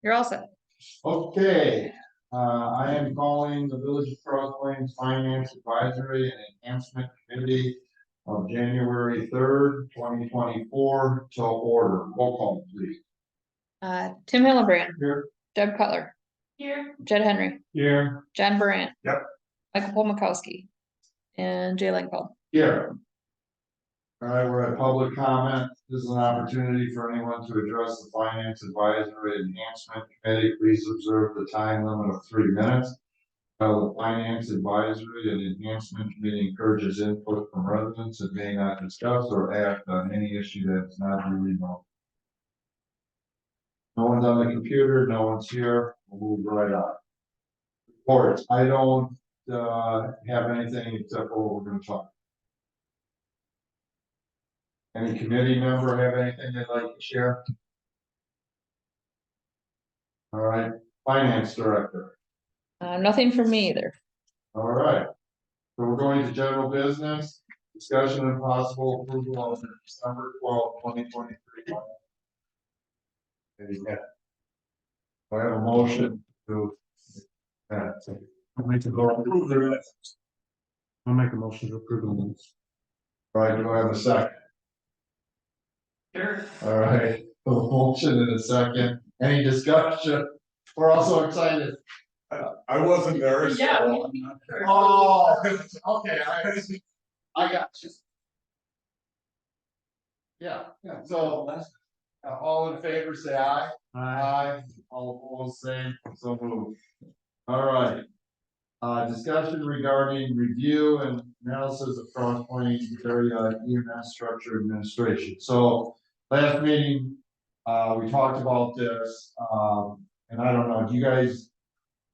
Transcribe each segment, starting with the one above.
You're all set. Okay, I am calling the Village of Cross Plains Finance Advisory and Enhancement Committee of January 3rd, 2024 to order. Roll call, please. Tim Hillenbrand. Here. Doug Cutler. Here. Jed Henry. Here. John Brandt. Yep. Michael Polmakowski. And Jay Langfeld. Here. All right, we're at public comment. This is an opportunity for anyone to address the Finance Advisory Enhancement Committee. Please observe the time limit of 3 minutes. The Finance Advisory and Enhancement Committee encourages input from residents and may not discuss or act on any issue that's not duly known. No one's on the computer, no one's here, we'll move right on. Reports, I don't have anything except for what we're gonna talk. Any committee member have anything they'd like to share? All right, Finance Director. Nothing from me either. All right, so we're going to general business, discussion and possible approval of the December 12th, 2023. I have a motion to I'll make a motion to approve the minutes. All right, do I have a second? Sure. All right, a motion and a second. Any discussion? We're also excited. I wasn't there. so Yeah. I'm not sure. Oh, okay, I got you. Yeah, so all in favor, say aye. Aye. All opposed, same, so moved. All right. Discussion regarding review and analysis of Cross Plains area EMS structure administration. So last meeting, we talked about this, and I don't know,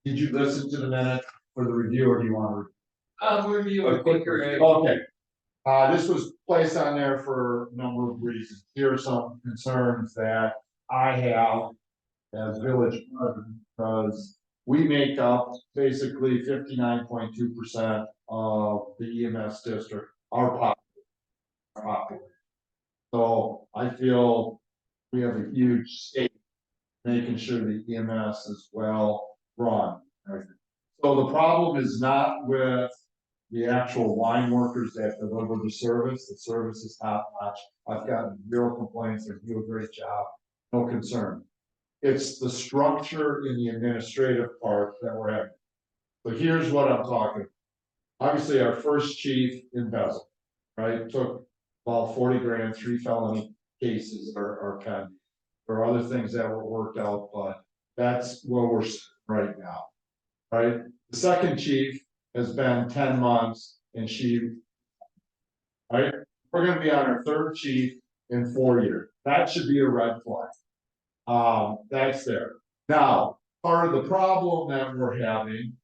did you listen to the minute for the review or do you want to? Review a quick review. Okay. This was placed on there for a number of reasons. Here are some concerns that I have as village president, because we make up basically 59.2% of the EMS district, our population. So I feel we have a huge stake making sure the EMS is well run. So the problem is not with the actual line workers that deliver the service is top notch. I've gotten 0 complaints, they do a great job, no concern. It's the structure in the administrative part that we're having. So here's what I'm talking about. Obviously, our first chief embezzled, right? Took about 40 grand, 3 felony cases are pending. There are other things that were worked out, but that's where we're right now, right? The second chief has been 10 months and right? We're gonna be on our third chief in 4 years. That should be a red flag. That's there. Now, part of the problem that we're having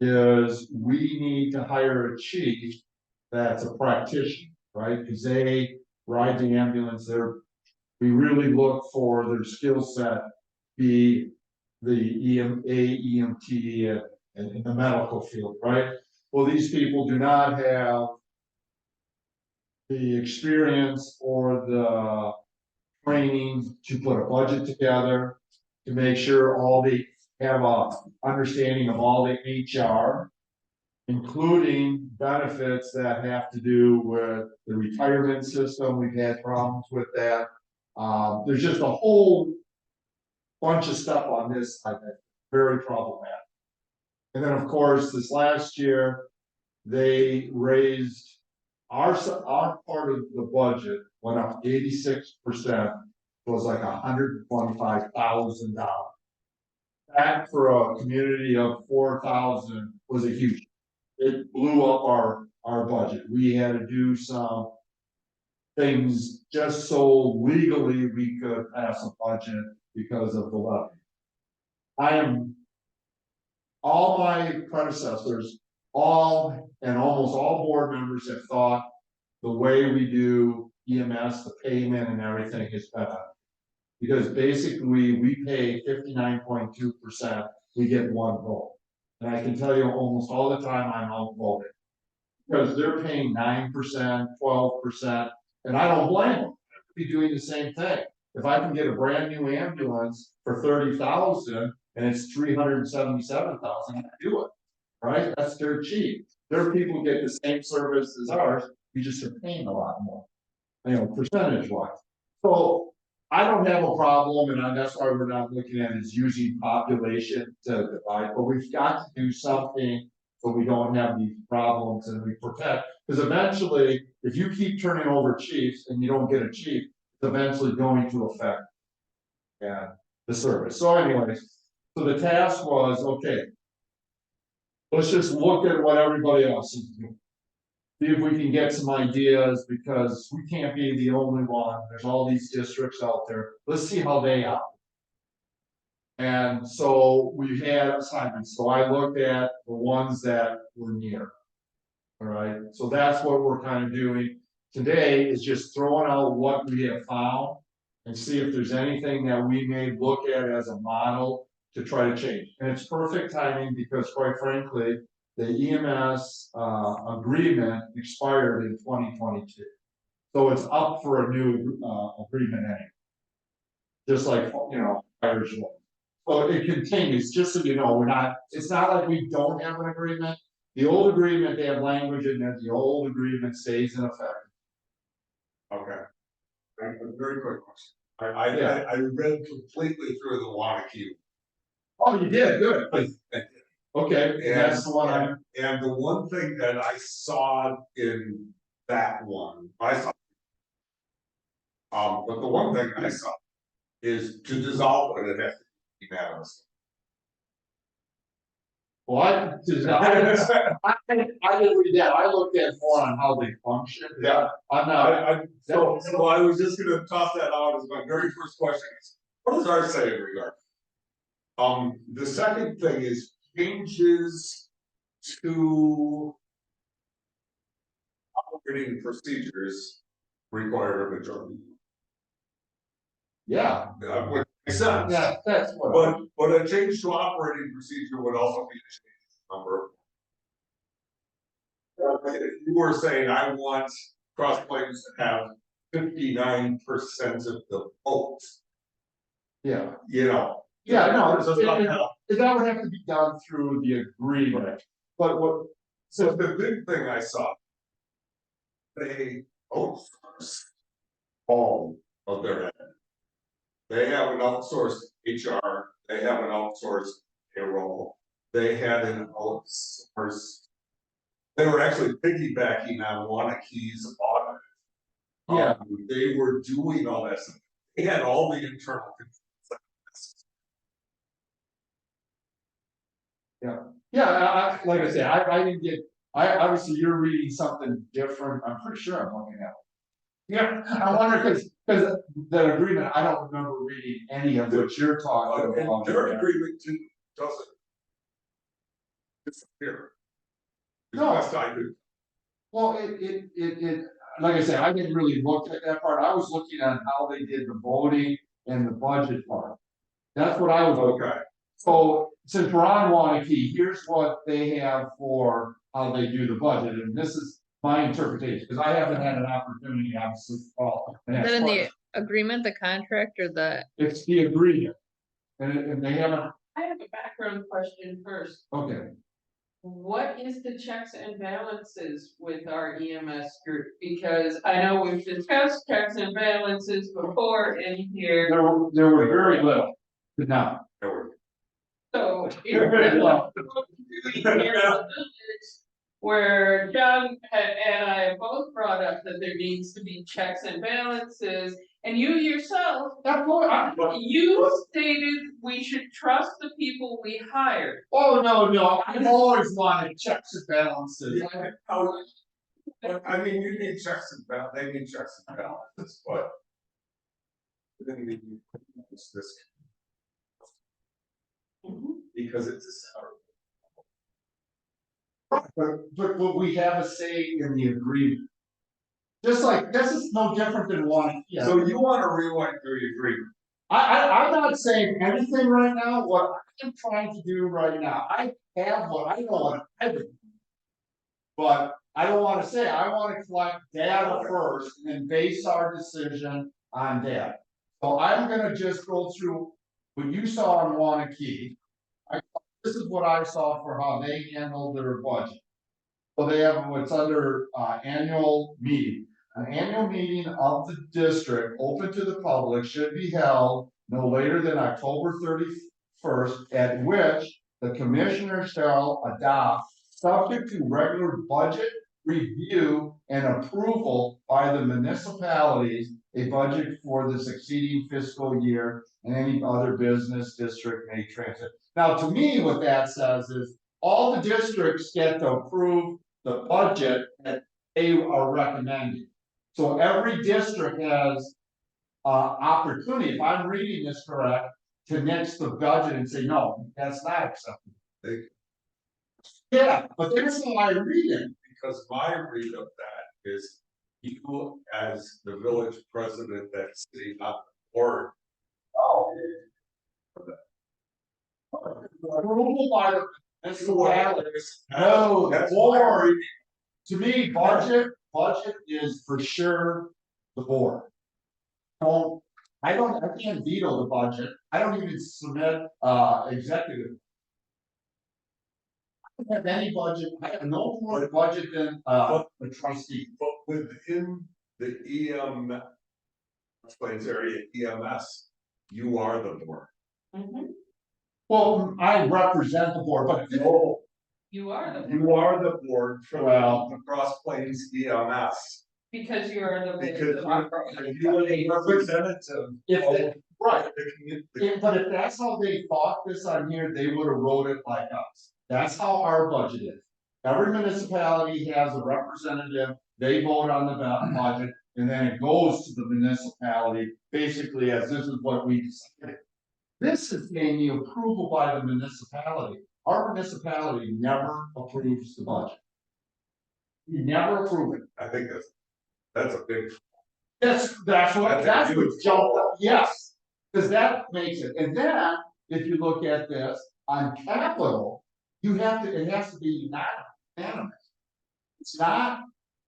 is we need to hire a chief that's a practitioner, right? Because they ride the ambulance there. We really look for their skill set, be the EMT and in the medical field, right? Well, these people do not have the experience or the training to put a budget together, to make sure all they have a understanding of all the HR, including benefits that have to do with the retirement system. We've had problems with that. There's just a whole bunch of stuff on this side that's very problematic. And then, of course, this last year, they raised our part of the budget went up 86%. Was like $125,000. That for a community of 4,000 was a huge. It blew up our budget. We had to do some things just so legally we could pass a budget because of the levy. All my predecessors, almost all board members have thought the way we do EMS, the payment and everything is better. Because basically we pay 59.2%, we get 1 vote. And I can tell you almost all the time I'm outvoted. Because they're paying 9%, 12%, and I don't blame them. They'd be doing the same thing. if I can get a brand new ambulance for 30,000 and it's 377,000, I do it. Right, that's dirt cheap. Their people get the same service as ours, we just are paying a lot more. Percentage wise. So I don't have a problem, and that's why we're not looking at is using population to divide, but we've got to do something so we don't have these problems and we protect. Because eventually, if you keep turning over chiefs and you don't get a chief, it's eventually going to affect the service. So anyways, so the task was, okay, let's just look at what everybody else is doing. See if we can get some ideas, because we can't be the only one. There's all these districts out there. Let's see how they operate. And so we had assignments. So I looked at the ones that were near. All right, so that's what we're kind of doing today, is just throwing out what we have found and see if there's anything that we may look at as a model to try to change. And it's perfect timing, because quite frankly, the EMS agreement expired in 2022. So it's up for a new agreement anyway. Just like, Irish law. So it continues, just so you know, it's not like we don't have an agreement. The old agreement, they have language in there, the old agreement stays in effect. Okay. A very quick question. I read completely through the Wanakee. Oh, you did, good. Okay, And that's the one and the one thing that I saw in that one, but the one thing I saw is to dissolve it, it has to be unanimous. Well, I didn't read that. I looked at more on how they function. Yeah. I'm not. So I was just gonna toss that out as my very first question is, what does ours say in regard? The second thing is changes to operating procedures require a majority. Yeah. That would make sense. Yeah, that's what. But a change to operating procedure would also be a change to number. If you were saying I want Cross Plains to have 59% of the votes. Yeah. Yeah, no, that would have to be done through the agreement. But so the big thing I saw, they outsource all of their. They have an outsourced HR, they have an outsourced payroll, they had an outsourced. They were actually piggybacking on Wanakee's audit. Yeah. They were doing all that stuff. They had all the internal. Yeah, like I said, I didn't get. Obviously you're reading something different. I'm pretty sure I'm looking at. Yeah, I wonder because the agreement, I don't remember reading any of what you're talking about. Their agreement doesn't disappear. No. Best I do. Well, it like I said, I didn't really look at that part. I was looking at how they did the voting and the budget part. That's what I was looking at. So since we're on Wanakee, here's what they have for how they do the budget, and this is my interpretation, because I haven't had an opportunity, obviously. Is that in the agreement, the contract, or the? It's the agreement, and they haven't. I have a background question first. Okay. What is the checks and balances with our EMS group? Because I know we've discussed checks and balances before in here. There were very little, but not. So. Where John and I have both brought up that there needs to be checks and balances, and you yourself, you stated we should trust the people we hired. Oh, no, I've always wanted checks and balances. I mean, you need checks and balances, they need checks and balances, but. Then we use this. Because it's a salary. But we have a say in the agreement. Just like, this is no different than one. Yeah. So you want to rewind through the agreement? I'm not saying anything right now. What I'm trying to do right now, I have what I know what I do. But I don't want to say, I want to collect data first and then base our decision on that. So I'm gonna just go through what you saw in Wanakee. This is what I saw for how they handle their budget. So they have what's under annual meeting. An annual meeting of the district open to the public should be held no later than October 31st, at which the commissioner shall adopt, subject to regular budget review and approval by the municipalities, a budget for the succeeding fiscal year and any other business district may transit. Now, to me, what that says is all the districts get to approve the budget that they are recommending. So every district has opportunity, if I'm reading this correct, to nix the budget and say, no, that's not acceptable. Yeah, but that's how I read it. Because my read of that is you as the village president that's sitting on the board. Approval by the municipalities. No, No, that's the my board, reading. to me, budget is for sure the board. I can't veto the budget, I don't even submit, executive. I don't have any budget, I have no more budget than, a trustee. But within the explains area EMS, you are the board. Well, I represent the board, but no, You are the, You are the board for Well- the Cross Plains EMS. because you are the. Because you are the representative. if they, right. of the community. But if that's how they thought this on here, they would have wrote it like us. That's how our budget is. Every municipality has a representative, they vote on the budget, and then it goes to the municipality, basically as this is what we decided. This is getting the approval by the municipality. Our municipality never approves the budget. We never approve it. I think that's a big. That's what jumped up, yes, because that makes it, and then, if you look at this, on capital, it has to be unanimous. It's not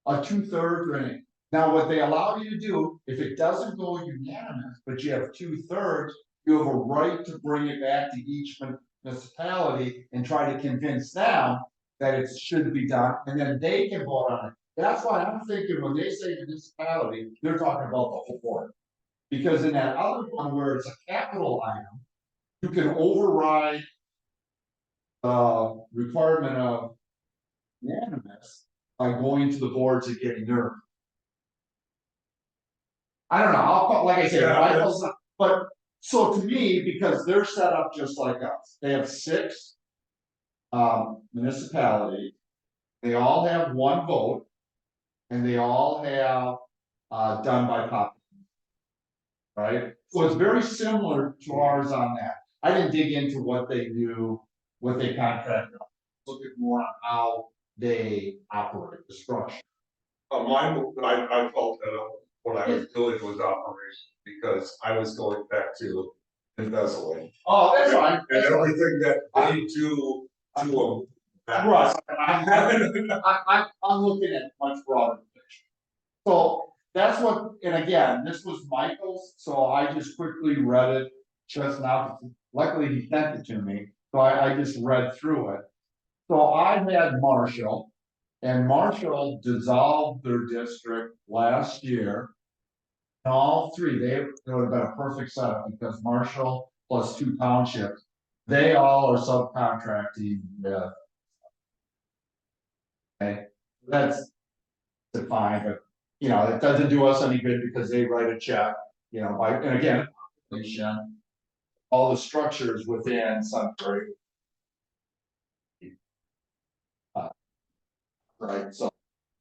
a 2/3 or anything. Now, what they allow you to do, if it doesn't go unanimous, but you have 2/3, you have a right to bring it back to each municipality and try to convince them that it should be done, and then they can vote on it. That's why I'm thinking when they say municipality, they're talking about the whole board. Because in that other one where it's a capital item, you can override requirement of unanimous by going to the boards and getting their. I don't know, like I said, Yeah, but so to me, because they're set up just like us, they have 6 municipalities. They all have 1 vote. And they all have done by popular. Right, so it's very similar to ours on that. I didn't dig into what they do, what they contract, look at more on how they operate the structure. Mine, I felt that what I was doing was operation, because I was going back to embezzling. Oh, that's fine. And everything that they do to them. Right, I'm looking at much broader picture. So that's what, and again, this was Michael's, so I just quickly read it just now. Luckily, he sent it to me, so I just read through it. So I had Marshall, and Marshall dissolved their district last year. And all 3, they would have been a perfect setup because Marshall plus 2 townships, they all are subcontracting with. Okay, that's fine, but it doesn't do us any good because they write a check, and again, all the structures within Sunbury. Right, so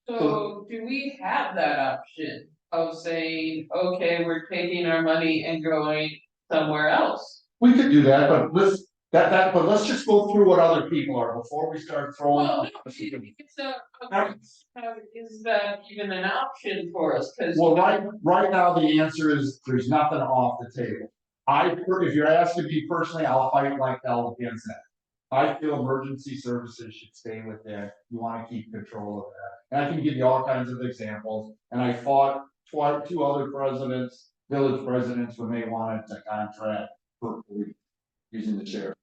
So do we have that option of saying, okay, we're taking our money and going somewhere else? we could do that, but let's just go through what other people are before we start throwing. Well, no, it's is that even an option for us? Cause. Well, right now, the answer is there's nothing off the table. If you're asking me personally, I'll fight like hell against that. I feel emergency services should stay within, you wanna keep control of that. And I can give you all kinds of examples, and I fought 2 other presidents village presidents when they wanted to contract for police using the sheriff.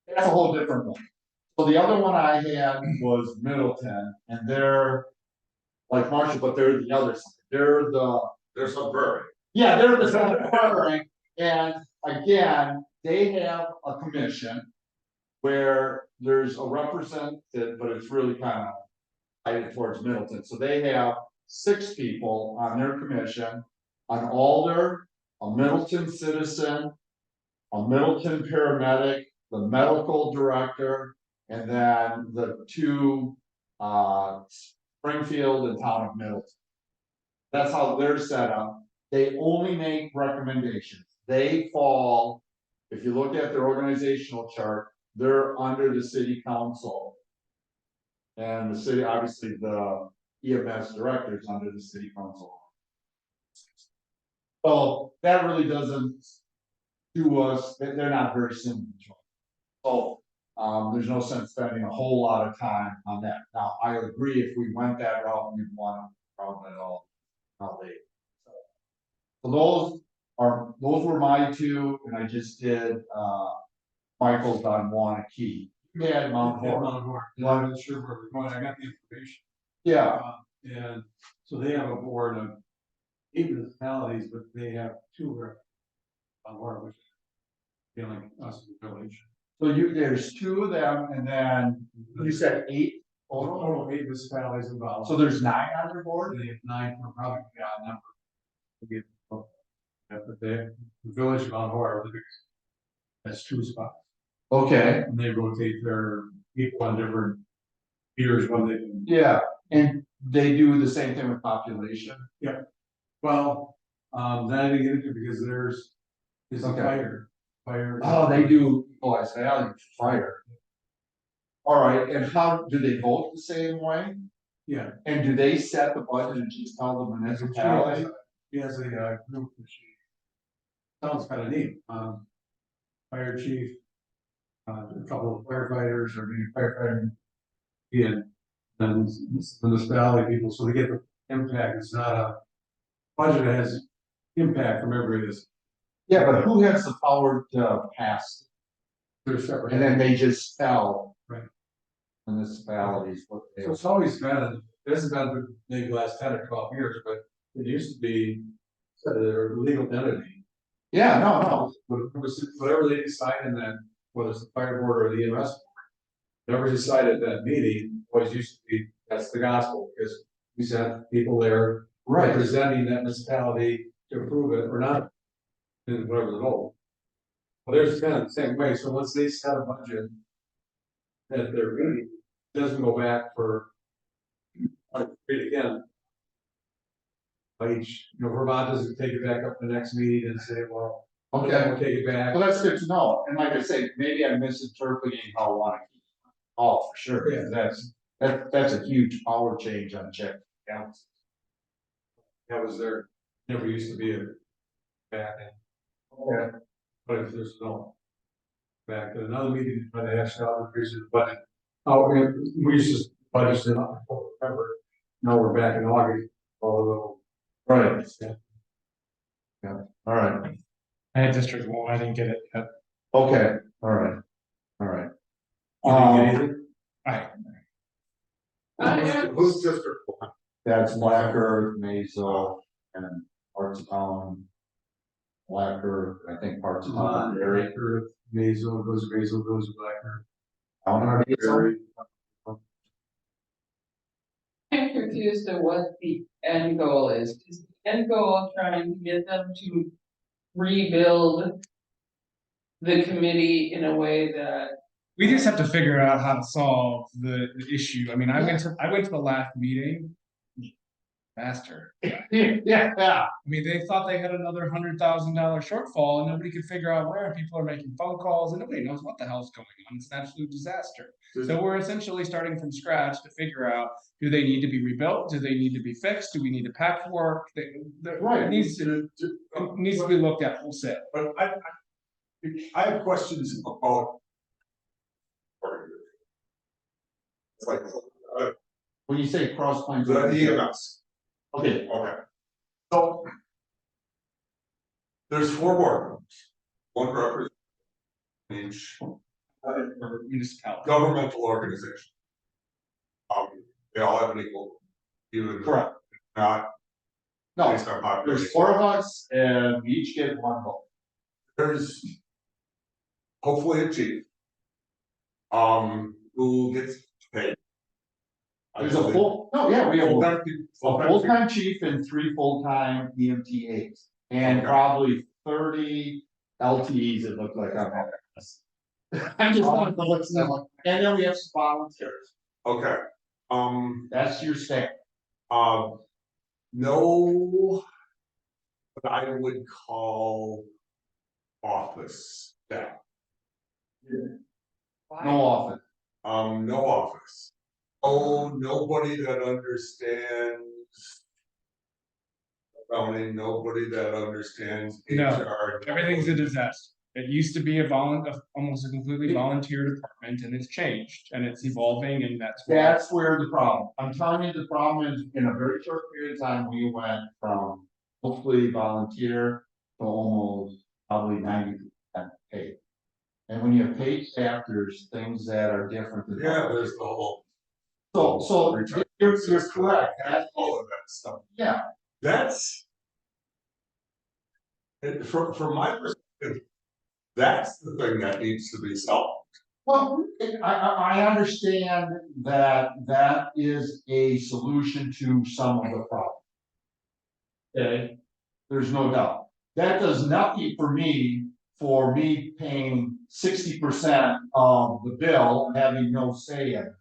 That's a whole different one. So the other one I had was Middleton, and they're like Marshall, but they're the other side. They're suburban. Yeah, they're the center, and again, they have a commission where there's a representative, but it's really kind of headed towards Middleton. So they have 6 people on their commission, an alder, a Middleton citizen, a Middleton paramedic, the medical director, and then the 2, Springfield and Town of Middleton. That's how they're set up. They only make recommendations. They fall, if you look at their organizational chart, they're under the city council. And the city, obviously, the EMS director is under the city council. So that really doesn't do us, they're not very similar. So, there's no sense spending a whole lot of time on that. Now, I agree, if we went that route, we'd want to problem at all. How they. So those were my 2, and I just did, Michael's on Wanakee. Yeah, Mount Horn. Mount Horn. I'm not sure where we're going. I got the information. Yeah, And so they have a board of 8 municipalities, but they have 2 on Horn, which is feeling us in the village. so there's 2 of them, and then you said 8 total? Total 8 municipalities involved. So there's 9 on your board? They have 9, we're probably the odd number. But the village of Mount Horn, the biggest, has 2 spots. Okay, And they rotate their people on different years when they. yeah, and they do the same thing with population? Well, that I didn't get into because is a Okay. fire. Oh, they do equalize value fire. All right, and how, do they vote the same way? Yeah. And do they set the budget and just tell the municipality? He has a group that she. Sounds kind of neat, fire chief. A couple of firefighters or maybe firefighter. And then the municipality people, so they get the impact, it's not a budget that has impact from everybody that's. Yeah, but who has the power to pass? They're separate. And then they just tell. Right. Municipalities what they. So it's always been, this has been maybe the last 10 or 12 years, but it used to be a legal entity. Yeah, no. Whatever they decide in that, whether it's the fire board or the EMS board, whatever decided at that meeting, always used to be, that's the gospel, because we sent people there Right, representing that municipality to approve it or not. And whatever the vote. Well, there's kind of the same way, so once they set a budget. That they're really, doesn't go back for. Read again. By each, Vermont doesn't take it back up the next meeting and say, well, okay, we'll take it back. well, that's good to know, and like I say, maybe I'm misinterpreting how I want to keep. Oh, for sure, Yeah. that's a huge power change on check counts. That was there, never used to be a back end. Okay. But if there's no. Back at another meeting, but they asked out increase in the budget. Oh, we used to budget in November, now we're back in August, although. Right, Yeah. all right, I had District 1, I didn't get it yet. okay, all right, all right. You didn't get anything? Who's District 1? That's Black Earth, Mazo, and parts of town. Black Earth, I think parts of town, area. Black Earth, Mazo, goes Black Earth. Area. I'm confused at what the end goal is. Is the end goal trying to get them to rebuild the committee in a way that, We just have to figure out how to solve the issue. I mean, I went to the last meeting. Faster. Yeah. I mean, they thought they had another $100,000 shortfall and nobody could figure out where, and people are making phone calls and nobody knows what the hell's going on. It's an absolute disaster. So we're essentially starting from scratch to figure out, do they need to be rebuilt? Do they need to be fixed? Do we need to patchwork? Right. It needs to be looked at wholesale. But I have questions about. It's like, When you say cross plains. the EMS, Okay, okay. So, There's 4 board members, 1 representative each Or municipality. governmental organization. They all have an equal, even Correct. not No, based on population. there's 4 of us and we each get 1 vote. There's hopefully a chief. Who gets paid. There's a no, yeah, we have a Full-time full-time chief and 3 full-time EMT aides. And Okay. probably 30 LTEs it looked like I'm having. I'm just wanting to look them up. And then we have some volunteers. Okay, That's your staff. no. What I would call office staff, No office. no office. Oh, nobody that understands. Accounting, nobody that understands No, HR. Everything's a disaster. It used to be almost a completely volunteer department, and it's changed, and it's evolving, and that's why. That's where the problem, I'm telling you, the problem is, in a very short period of time, we went from hopefully volunteer to almost probably 90% paid. And when you have paid staff, there's things that are different than. Yeah, there's the whole. So return you're system, correct, that's, all of that stuff. yeah, That's. From my perspective, that's the thing that needs to be solved. well, I understand that is a solution to some of the problem. Okay, there's no doubt, that does nothing for me paying 60% of the bill and having no say in it.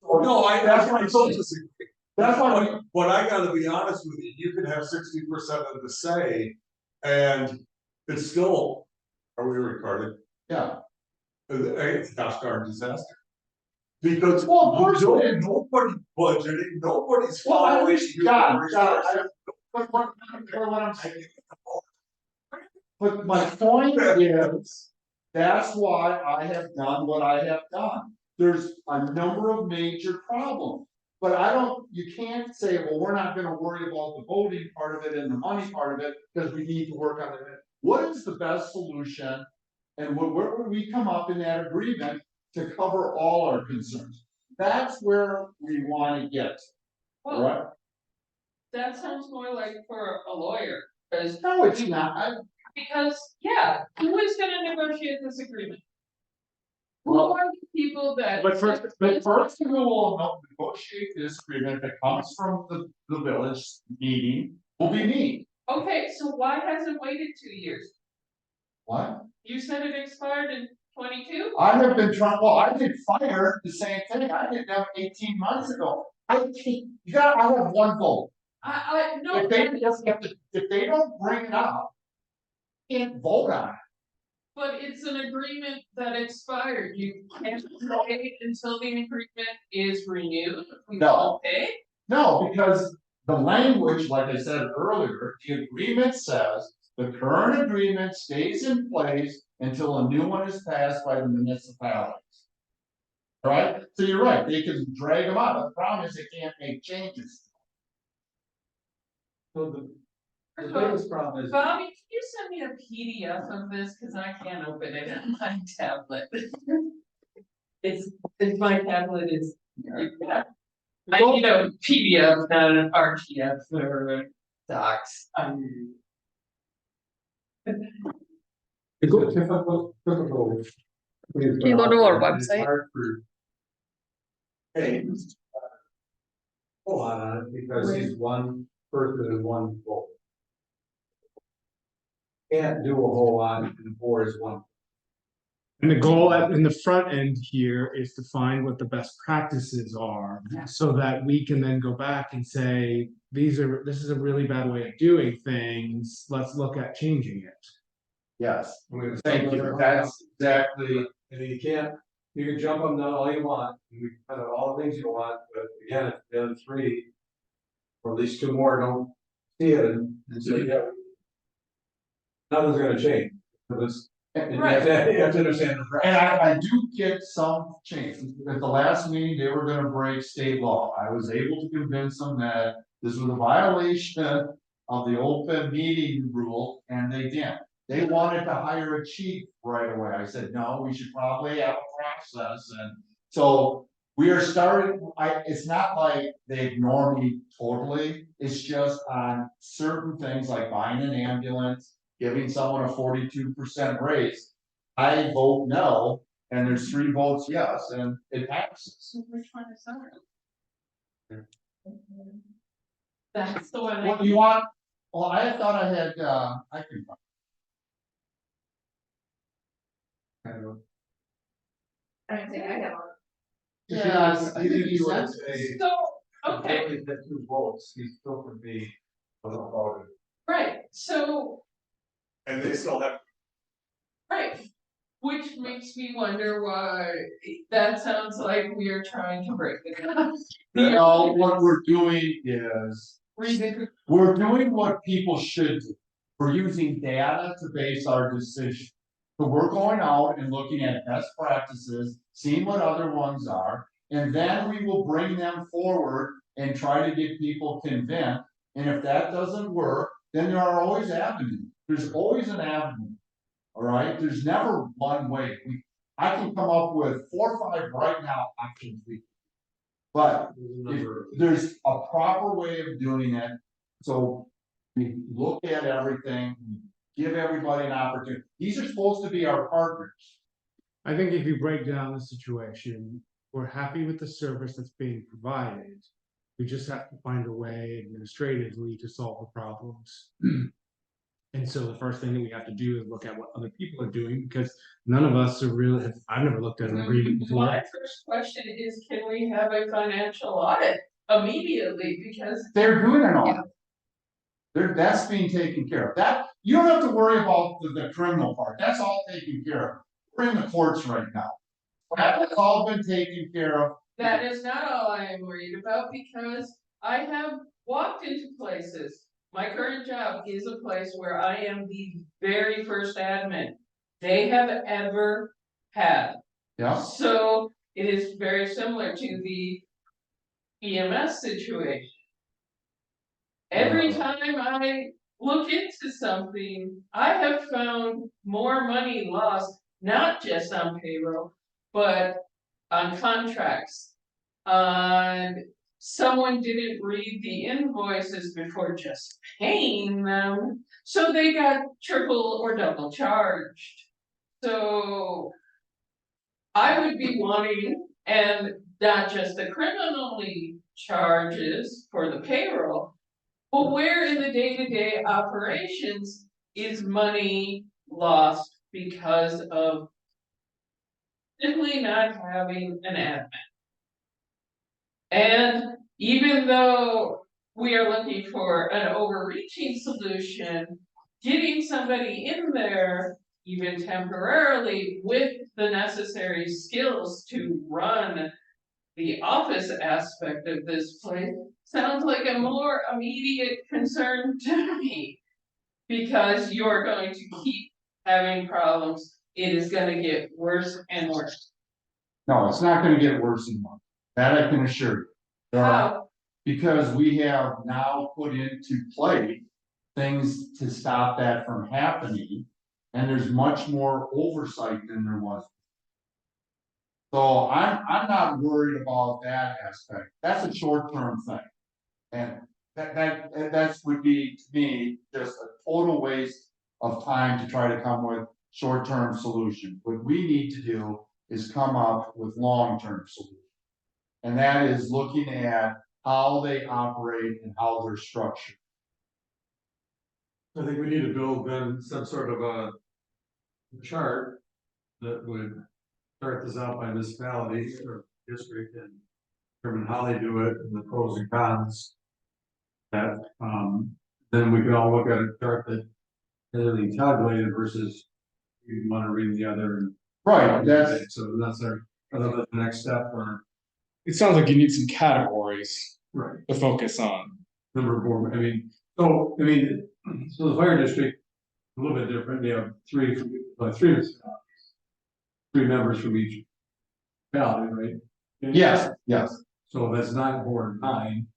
No, That's what I I'm don't saying. disagree. That's why, But I gotta be honest with you, you can have 60% of the say, and it's still, are we recorded? yeah, It's a gosh darn disaster. Because well, of course, nobody's budgeting, nobody's well, I following. wish, God, but what I'm saying. But my point is, that's why I have done what I have done. There's a number of major problems. But you can't say, well, we're not gonna worry about the voting part of it and the money part of it, because we need to work on it. What is the best solution? And where would we come up in that agreement to cover all our concerns? That's where we wanna get, Well, right? that sounds more like for a lawyer, because, No, it's not. yeah, who is gonna negotiate this agreement? Who Well, are the people that? But first we will negotiate this agreement that comes from the village meeting, will be me. Okay, so why has it waited 2 years? What? You said it expired in 22? I have been trying, well, I did fire the same thing, I did that 18 months ago. I have 1 vote. No. If they don't bring it up, can't vote on it. But it's an agreement that expired, you can't wait until the agreement is renewed, we No. all pay? No, because the language, like I said earlier, the agreement says the current agreement stays in place until a new one is passed by the municipalities. Right? So you're right, they can drag them out, the problem is they can't make changes. So the biggest problem is. Bobby, can you send me a PDF of this, cause I can't open it on my tablet. It's my tablet is. I need a PDF, not an RTF or docs, It's a typical. Can you go to our It's website? hard for. Hey. Hold on it, because he's one person and one vote. Can't do a whole lot, and 4 is 1. And the goal in the front end here is to find what the best practices are, so that we can then go back and say, this is a really bad way of doing things, let's look at changing it. Yes, I mean, thank you, that's exactly, And you can jump on that all you want, and we kind of all the things you want, but again, if the other 3. Or at least 2 more don't see it and say, yeah. Nothing's gonna change, because you have to understand the. and I do get some change, at the last meeting, they were gonna break state law, I was able to convince them that this was a violation of the open meeting rule, and they didn't. They wanted to hire a chief right away. I said, no, we should probably have a process, and so we are starting, it's not like they ignore me totally, it's just on certain things like buying an ambulance, giving someone a 42% raise. I vote no, and there's 3 votes yes, and it passes. So which one is that? That's the one. What do you want? Well, I thought I had, I can. I don't think I have one. Yeah, I think you would say. So, okay, If the 2 votes, he still could be voted. right, so, And they still have, right. Which makes me wonder why, that sounds like we are trying to break the glass. No, what we're doing is, Reason, we're doing what people should do. We're using data to base our decision. So we're going out and looking at best practices, seeing what other ones are, and then we will bring them forward and try to get people convinced. And if that doesn't work, then there are always avenues. There's always an avenue. All right, there's never one way. I can come up with 4 or 5 right now options. But if there's a proper way of doing it, so we look at everything, give everybody an opportunity. These are supposed to be our partners. I think if you break down the situation, we're happy with the service that's being provided. We just have to find a way administratively to solve the problems. And so the first thing that we have to do is look at what other people are doing, because none of us are really, I've never looked at an agreement before. my first question is, can we have a financial audit immediately, because They're doing an audit. That's being taken care of. That, you don't have to worry about the criminal part. That's all taken care of. We're in the courts right now. That's all been taken care of. that is not all I am worried about, because I have walked into places. My current job is a place where I am the very first admin they have ever had. Yeah, So it is very similar to the EMS situation. Every time I look into something, I have found more money lost, not just on payroll, but on contracts. Someone didn't read the invoices before just paying them, so they got triple or double charged. So I would be wanting, and not just the criminally charges for the payroll, but where in the day-to-day operations is money lost because of simply not having an admin? And even though we are looking for an overreaching solution, getting somebody in there, even temporarily, with the necessary skills to run the office aspect of this place sounds like a more immediate concern to me. Because you're going to keep having problems, it is gonna get worse and worse. no, it's not gonna get worse and worse. That I can assure you. There are- How? Because we have now put into play things to stop that from happening. And there's much more oversight than there was. So I'm not worried about that aspect. That's a short-term thing. And that's would be, to me, just a total waste of time to try to come with short-term solutions. What we need to do is come up with long-term solutions. And that is looking at how they operate and how they're structured. I think we need to build then some sort of a chart that would start this out by municipality or district and determine how they do it and the pros and cons. That, then we can all look at a chart that has everything calculated versus you want to read the other. And Right, so that's the next step or. It sounds like you need some categories Right. to focus on. Number 4, so the fire district, a little bit different, they have 3 municipalities. 3 members from each municipality, right? yes. So that's 9, 4, and 9,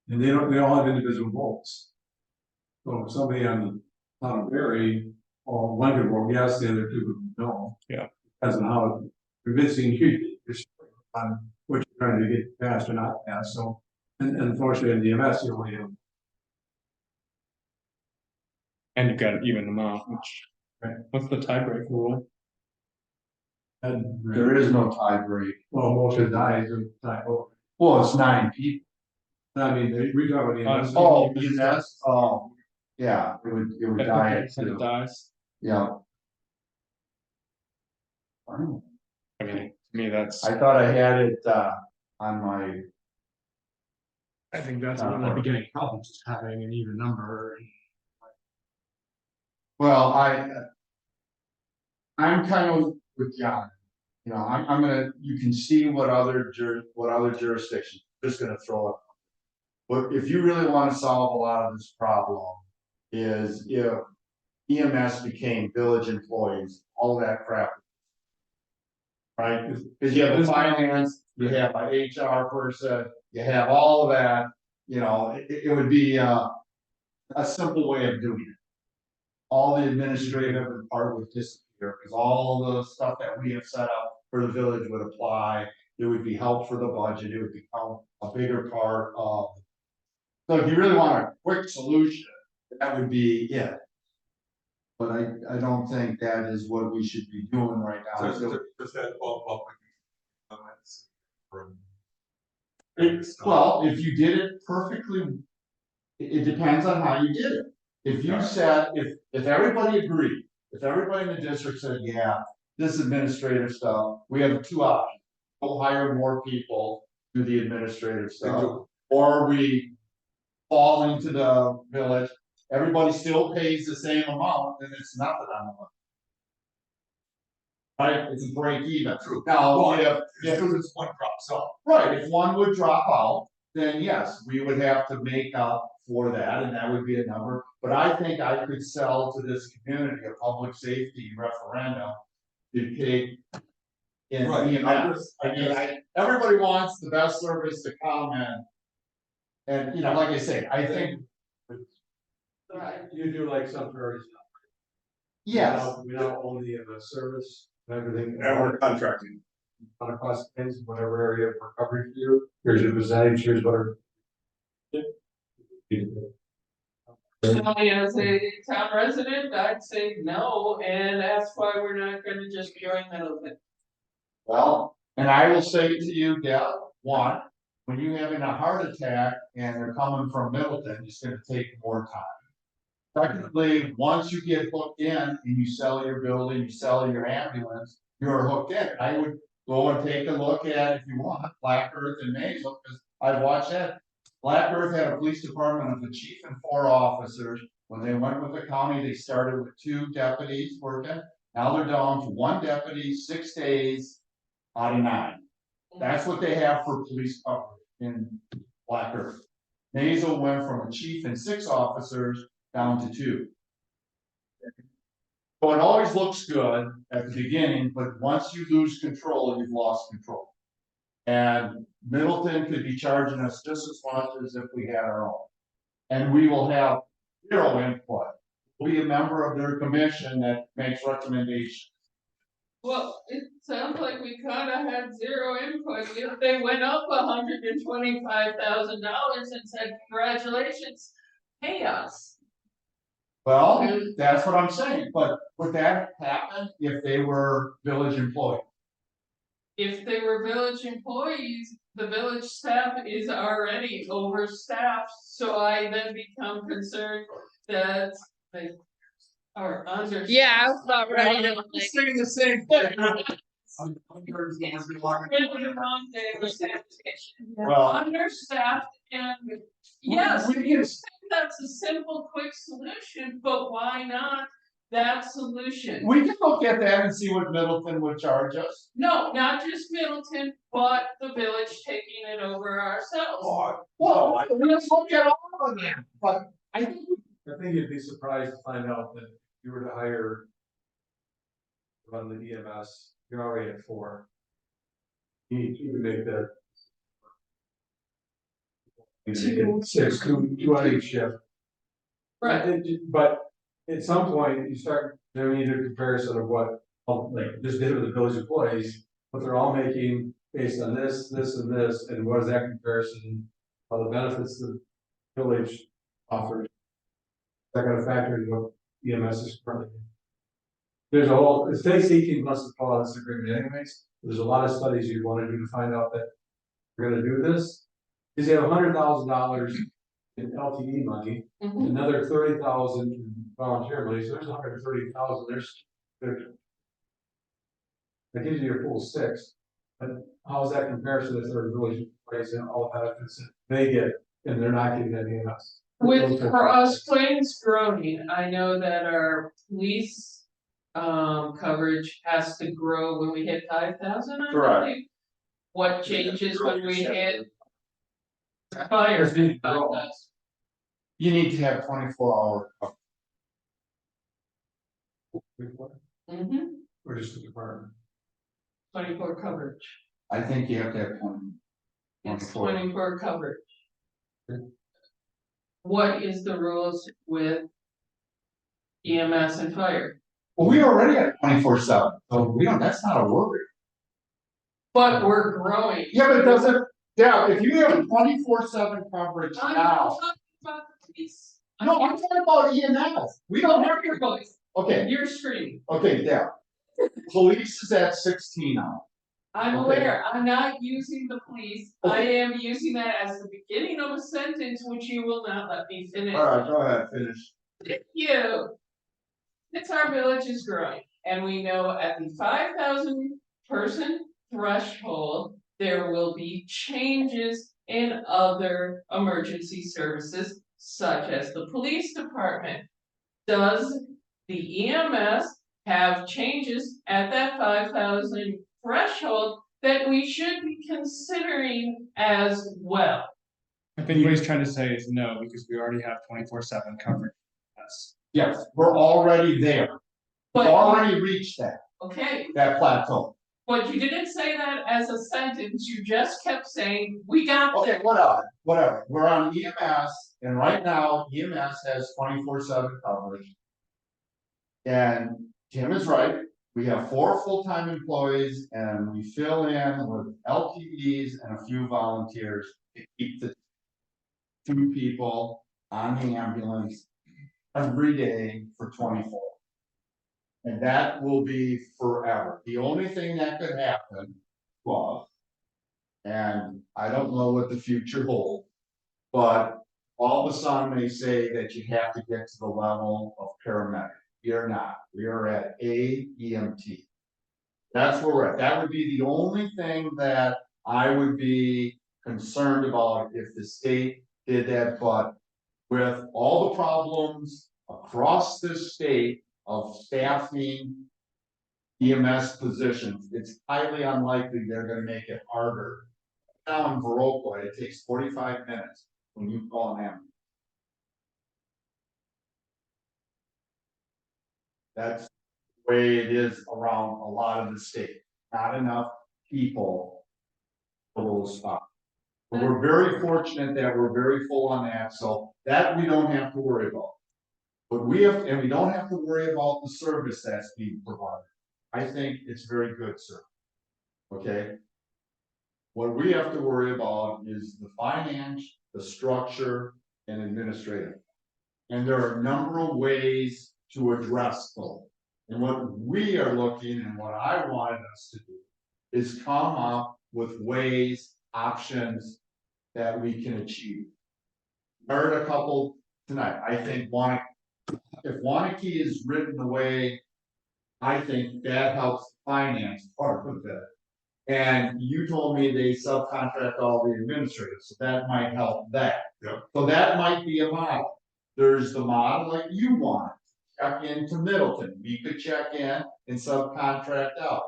and they all have individual votes. So somebody on a very, or one could vote yes, the other two would no. Yeah. Depends on how convincing you're on what you're trying to get passed or not passed, so. And unfortunately, in the EMS, you only have. And you've got an even amount, which, Right. what's the tiebreaker rule? And There is no tie break. well, motion dies or die over. Well, it's 9 people. I mean, we talk about the EMS. Oh, yes, oh, yeah, it would die at It 2, dies. yeah. I mean, to me, that's, I thought I had it, on my, I think that's one of the beginning problems, is having an even number. well, I'm kind of with John. You know, I'm gonna, you can see what other jurisdictions, just gonna throw it. But if you really wanna solve a lot of this problem, is if EMS became village employees, all that crap. Right, because you have a finance, you have an HR person, you have all of that, you know, it would be, a simple way of doing it. All the administrative part would disappear, because all the stuff that we have set up for the village would apply. It would be help for the budget, it would become a bigger part of. So if you really want a quick solution, that would be it. But I don't think that is what we should be doing right now. Does that bump up? Comments from. Well, if you did it perfectly, it depends on how you did it. If you said, if everybody agreed, if everybody in the district said, yeah, this administrative stuff, we have 2 options. We'll hire more people to do the administrative stuff, or we fall into the village, everybody still pays the same amount, then it's nothing on the line. Right, it's a break even. True. Now, if As soon as one drops off. right, if one would drop out, then yes, we would have to make up for that, and that would be a number. But I think I could sell to this community a public safety referendum to take in Right. EMS. I mean, everybody wants the best service to come and, you know, like I say, I think, You do like some prairies. yes, We now own the service and everything. And we're contracting. On a cost basis, whatever area for coverage for you, here's your percentage, here's what. As a town resident, I'd say no, and that's why we're not gonna just join Middleton. well, and I will say to you, Deb, one, when you're having a heart attack and they're coming from Middleton, it's gonna take more time. Secondly, once you get hooked in and you sell your building, you sell your ambulance, you're hooked in. I would go and take a look at, if you want, Black Earth and Mazel, because I've watched that. Black Earth had a police department of a chief and 4 officers. When they went with the county, they started with 2 deputies working. Now they're down to 1 deputy, 6 days out of 9. That's what they have for police coverage in Black Earth. Mazel went from a chief and 6 officers down to 2. So it always looks good at the beginning, but once you lose control, you've lost control. And Middleton could be charging us just as much as if we had our own. And we will have 0 input. We'll be a member of their commission that makes recommendations. Well, it sounds like we kinda had 0 input, if they went up $125,000 and said, congratulations, pay us. Well, that's what I'm saying, but would that happen if they were village employees? If they were village employees, the village staff is already overstaffed, so I then become concerned that they are under. Yeah, I was about ready to like. Saying the same thing. Well, Understaffed and, yes, we you can- think that's a simple, quick solution, but why not that solution? we can look at that and see what Middleton would charge us. No, not just Middleton, but the village taking it over ourselves. Well, let's look at all of them, but I think. I think you'd be surprised to find out that if you were to hire. Run the EMS, you're already at 4. You need to make that. You need to get 6, 2 on each shift. Right, But at some point, you start doing either comparison of what, like, just did with the village employees, what they're all making based on this, this, and this, and what is that comparison of the benefits the village offers? That got to factor in what EMS is currently. There's a whole, it takes 18 months to follow this agreement anyways. There's a lot of studies you want to do to find out that we're gonna do this. Because you have $100,000 in LTE money, mhm. another 30,000 in volunteer money, so there's 130,000, there's. That gives you your full six, but how's that comparison if they're really raising all the benefits that they get, and they're not getting any of us? With, for us plains growing, I know that our police. Coverage has to grow when we hit 5,000, I Correct. believe. What changes when we hit? Fire. Just need to grow. 5,000. You need to have 24 hour. Mhm, Or just the department. 24 coverage, I think you have to have 20. it's 24. 24 coverage. What is the rules with EMS and fire? Well, we already got 24/7, so we don't, that's not a worry. But we're growing. Yeah, but it doesn't, yeah, if you have 24/7 coverage I'm now. not talking about the police. No, I'm talking about EMS. We don't have your voice, Okay, you're screaming. okay, yeah. Police is at 16 now. I'm Okay. aware, I'm not using the police, I am using that as the beginning of a sentence which you will not let me finish. Alright, go ahead, finish. You. It's our village is growing, and we know at the 5,000 person threshold, there will be changes in other emergency services, such as the police department. Does the EMS have changes at that 5,000 threshold that we should be considering as well? I think what he's trying to say is no, because we already have 24/7 coverage. Yes. Yes, we're already there. We've But, already reached okay, that plateau. but you didn't say that as a sentence, you just kept saying, we got Okay, there. whatever. We're on EMS, and right now EMS has 24/7 coverage. And Tim is right, we have 4 full-time employees and we fill in with LTEs and a few volunteers to keep the 2 people on the ambulance every day for 24. And that will be forever. The only thing that could happen was, and I don't know what the future holds, but all of a sudden they say that you have to get to the level of paramedic. We are not. We are at AEMT. That's where we're at. That would be the only thing that I would be concerned about if the state did that, but with all the problems across this state of staffing EMS positions, it's highly unlikely they're gonna make it harder. Now in Viroqua, it takes 45 minutes when you call an ambulance. That's the way it is around a lot of the state. Not enough people for those spots. But we're very fortunate that we're very full on that, so that we don't have to worry about. But we have, and we don't have to worry about the service that's being provided. I think it's very good, sir. Okay? What we have to worry about is the finance, the structure, and administrative. And there are a number of ways to address those. And what we are looking, and what I wanted us to do, is come up with ways, options that we can achieve. Heard a couple tonight. I think if Wanakee is written the way, I think that helps finance part of it. And you told me they subcontract all the administrators, so that might help that. Yep. So that might be a model. There's the model that you want, check into Middleton, we could check in and subcontract out.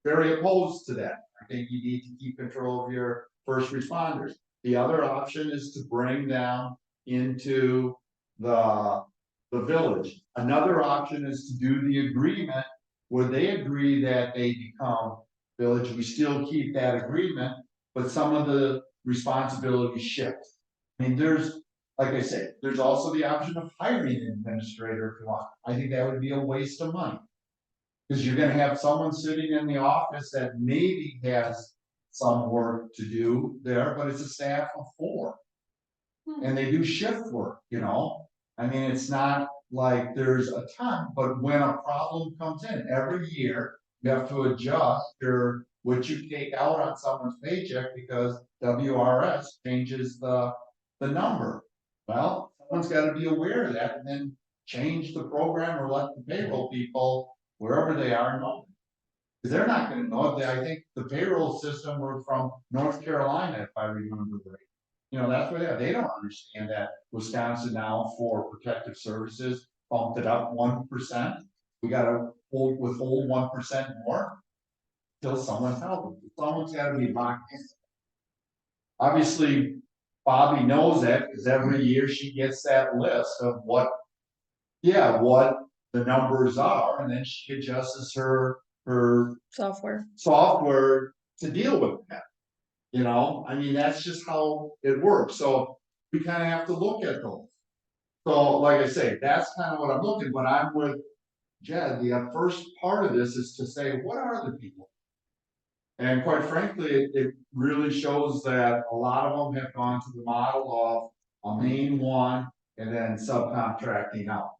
Very opposed to that. I think you need to keep control of your first responders. The other option is to bring them into the village. Another option is to do the agreement where they agree that they become village. We still keep that agreement, but some of the responsibilities shift. I mean, there's like I said, there's also the option of hiring an administrator if you want. I think that would be a waste of money. Cause you're gonna have someone sitting in the office that maybe has some work to do there, but it's a staff of 4. And they do shift work, you know? I mean, it's not like there's a ton, but when a problem comes in every year, you have to adjust what you take out on someone's paycheck because WRS changes the number. Well, someone's gotta be aware of that and then change the program or let the payroll people, wherever they are, know. Cause they're not gonna know it. I think the payroll system were from North Carolina, if I remember right. You know, that's where they don't understand that Wisconsin now for protective services bumped it up 1%. We gotta withhold 1% more. Till someone's helping. Someone's gotta be locked in. Obviously, Bobby knows that because every year she gets that list of what the numbers are, and then she adjusts her Software. to deal with that. You know, I mean, that's just how it works, so we kind of have to look at those. So, like I say, that's kind of what I'm looking, when I'm with Jed, the first part of this is to say, what are the people? And quite frankly, it really shows that a lot of them have gone to the model of a main one and then subcontracting out.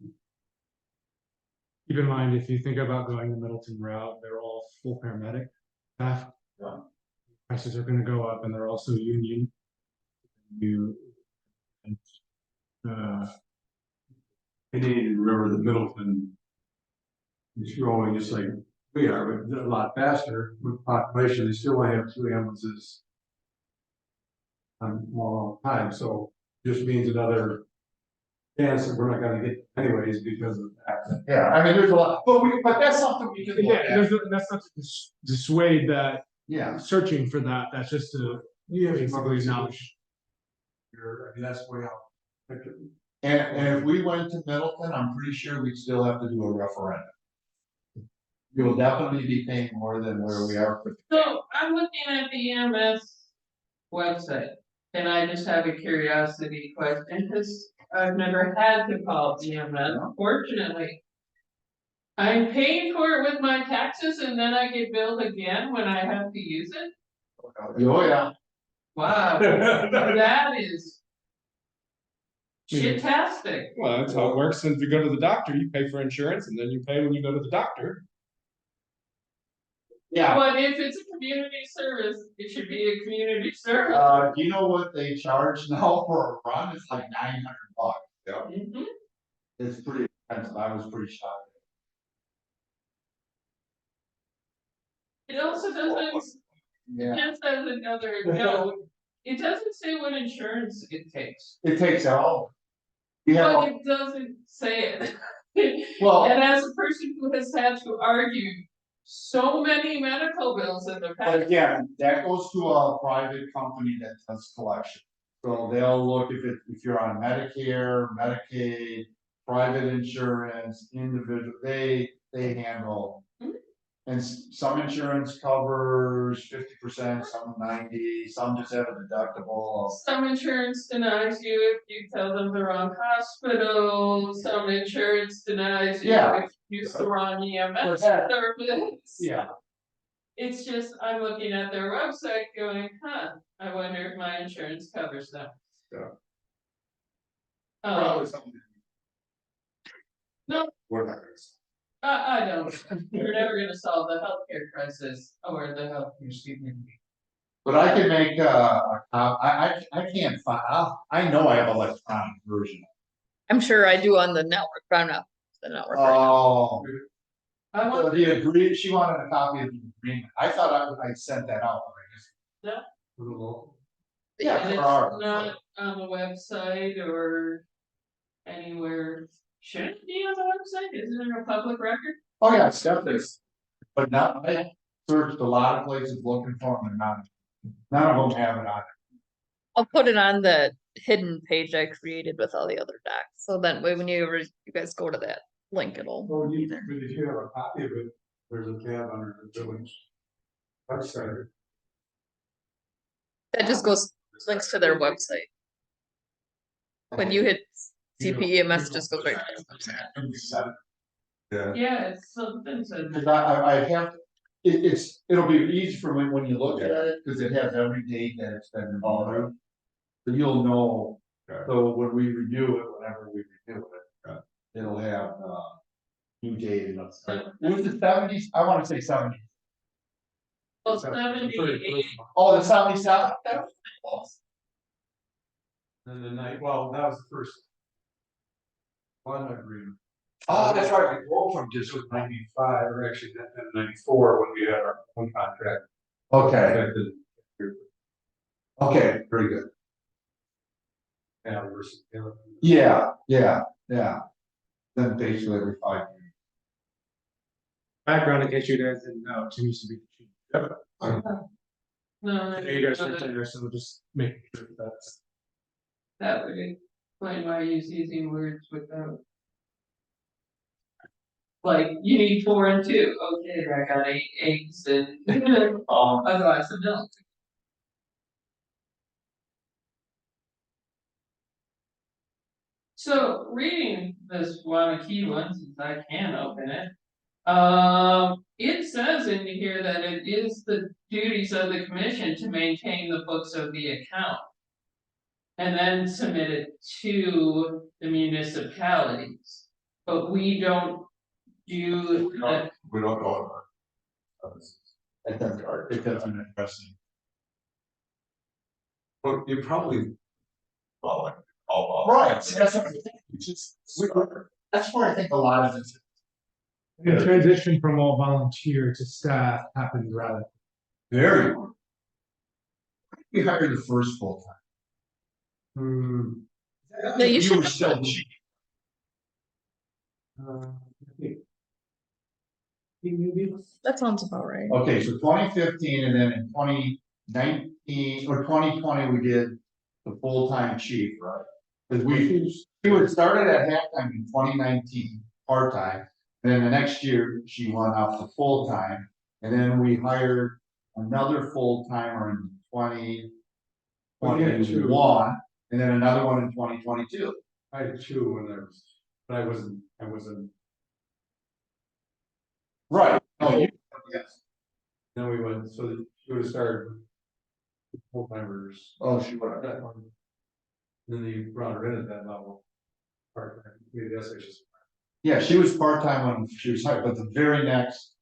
Keep in mind, if you think about going the Middleton route, they're all full paramedic staff. Yeah. Prices are gonna go up and they're also union. And You need to remember the Middleton is growing just like we are, but a lot faster with population. They still only have 2 ambulances on all time, so just means another chance that we're not gonna get anyways because of that. Yeah, I mean, there's a lot, but that's something we can look yeah, at. that's not to dissuade that Yeah, searching for that. That's just to basically acknowledge. I mean, that's way out. and if we went to Middleton, I'm pretty sure we'd still have to do a referendum. We will definitely be paying more than where we are. So I'm looking at the EMS website, and I just have a curiosity question, because I've never had to call EMS, fortunately. I'm paying for it with my taxes and then I get billed again when I have to use it? Oh, yeah. Wow, that is shit-tastic. Well, that's how it works. And if you go to the doctor, you pay for insurance and then you pay when you go to the doctor. Yeah, But if it's a community service, it should be a community service. do you know what they charge now for a run? It's like $900. Mhm. It's pretty expensive. I was pretty shocked. It also doesn't, Yeah, just as another note, it doesn't say what insurance it takes, it takes all. Yeah, but it doesn't say it. well, And as a person who has had to argue so many medical bills in the but past, again, that goes to a private company that does collection. So they'll look if you're on Medicare, Medicaid, private insurance, individual, they handle. Mhm. And some insurance covers 50%, some 90, some just have a deductible. some insurance denies you if you tell them the wrong hospital, some insurance denies you Yeah. if you use the wrong EMS that- service. Yeah, It's just, I'm looking at their website going, I wonder if my insurance covers them. Yeah. Um, Probably something. No. We're not gonna. I don't, you're never gonna solve the healthcare crisis or the healthcare student. but I can make I can't find, I know I have electronic version. I'm sure I do on the network, but I'm not the network right now. Oh, I want, the agreement, she wanted a copy of the agreement. I thought I sent that out. no, For the local. Yeah, and for it's our. not on the website or anywhere. Should it be on the website? Isn't it a public record? Oh, yeah, stuff is, but not, I searched a lot of places looking for them and none of them have it on. I'll put it on the hidden page I created with all the other docs, so then when you guys go to that link, it'll Well, be there. but if you have a copy of it, there's a tab under the village website. That just goes, links to their website. When you hit CPEMS, just goes right. Yeah, Yeah, it's something to. Cause I have, it'll be easy for when you look at it, cause it has every date that it's been involved. So you'll know, Okay. so when we review it, whenever we review it, it'll have, new date and it's like, was it seventies? I wanna say 70s. Well, 78. Oh, the 77? And the night, well, that was the first. One agreement. Oh, that's right, we rolled from Just just, was 95, or actually that 94 when we had our own contract. okay, Affected, okay, very good. versus. Yeah. Then basically every 5 years. Background in case you guys didn't know, Tim used to be the chief. No, You guys are there, so we'll just make sure that's. that would explain why I use using words without. Like, you need 4 and 2, okay, I got 8 eggs and otherwise some milk. So reading this one, a key one, since I can open it. It says in here that it is the duties of the commission to maintain the books of the account. And then submit it to the municipalities, but we don't do that. we don't know. It doesn't interesting. But you probably. Well, like, all. Right, see, that's what I think, it's just, that's where I think a lot of it. The transition from all volunteer to staff happened rather. Very. We hired the first full time. Hmm. No, you should were have still that. cheap. That sounds about right. Okay, so 2015 and then in 2019 or 2020, we did the full-time chief, right? Cause she was started at halftime in 2019, part-time, and then the next year she went up to full-time. And then we hired another full-timer in 2021, and then another one in 2022. I had 2 when there was, but I wasn't. Right. Oh, yes. Then we went, so that she would have started. Full timers. Oh, she would have. That one. Then you brought her in at that level. Part time, maybe that's just. Yeah, she was part-time when she was hired, but the very next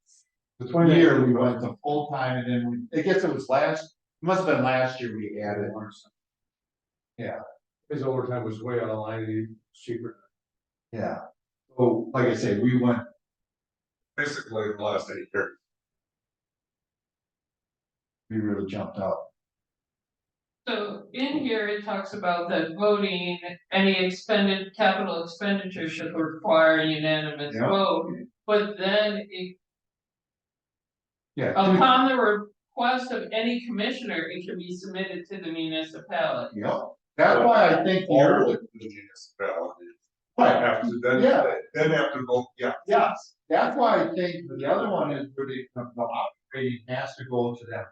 The year we went to full-time and then I guess it was it must have been last year we added. Yeah. His overtime was way out of line, and he was cheaper. Yeah. So, like I said, we went, Basically, the last 8 years. we really jumped up. So in here, it talks about that voting, any capital expenditure should require a unanimous Yeah. vote. But then Yeah. upon the request of any commissioner, it can be submitted to the municipality. Yep. That's why I think the All early. of the municipalities Right. have to then have to go, yeah. Yes, that's why I think the other one is really, the operating has to go to them.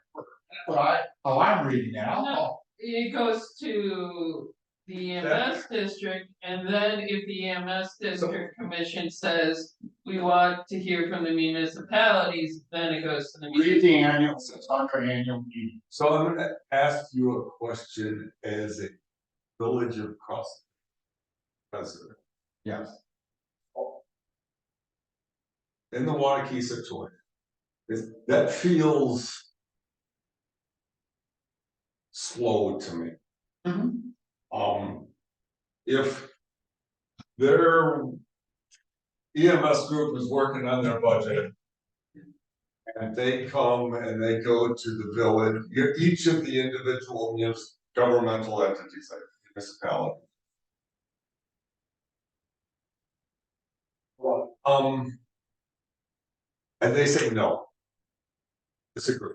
That's how I'm reading now. It goes to the EMS district, and then if the EMS district commission says we want to hear from the municipalities, then it goes to the. Read the annual, it's under annual meeting. So I'm gonna ask you a question as a village of Crossing president. Yes. In the Wanakee situation, that feels slow to me. If their EMS group is working on their budget and they come and they go to the village, each of the individual governmental entities, like municipality. And they say no. Disagree.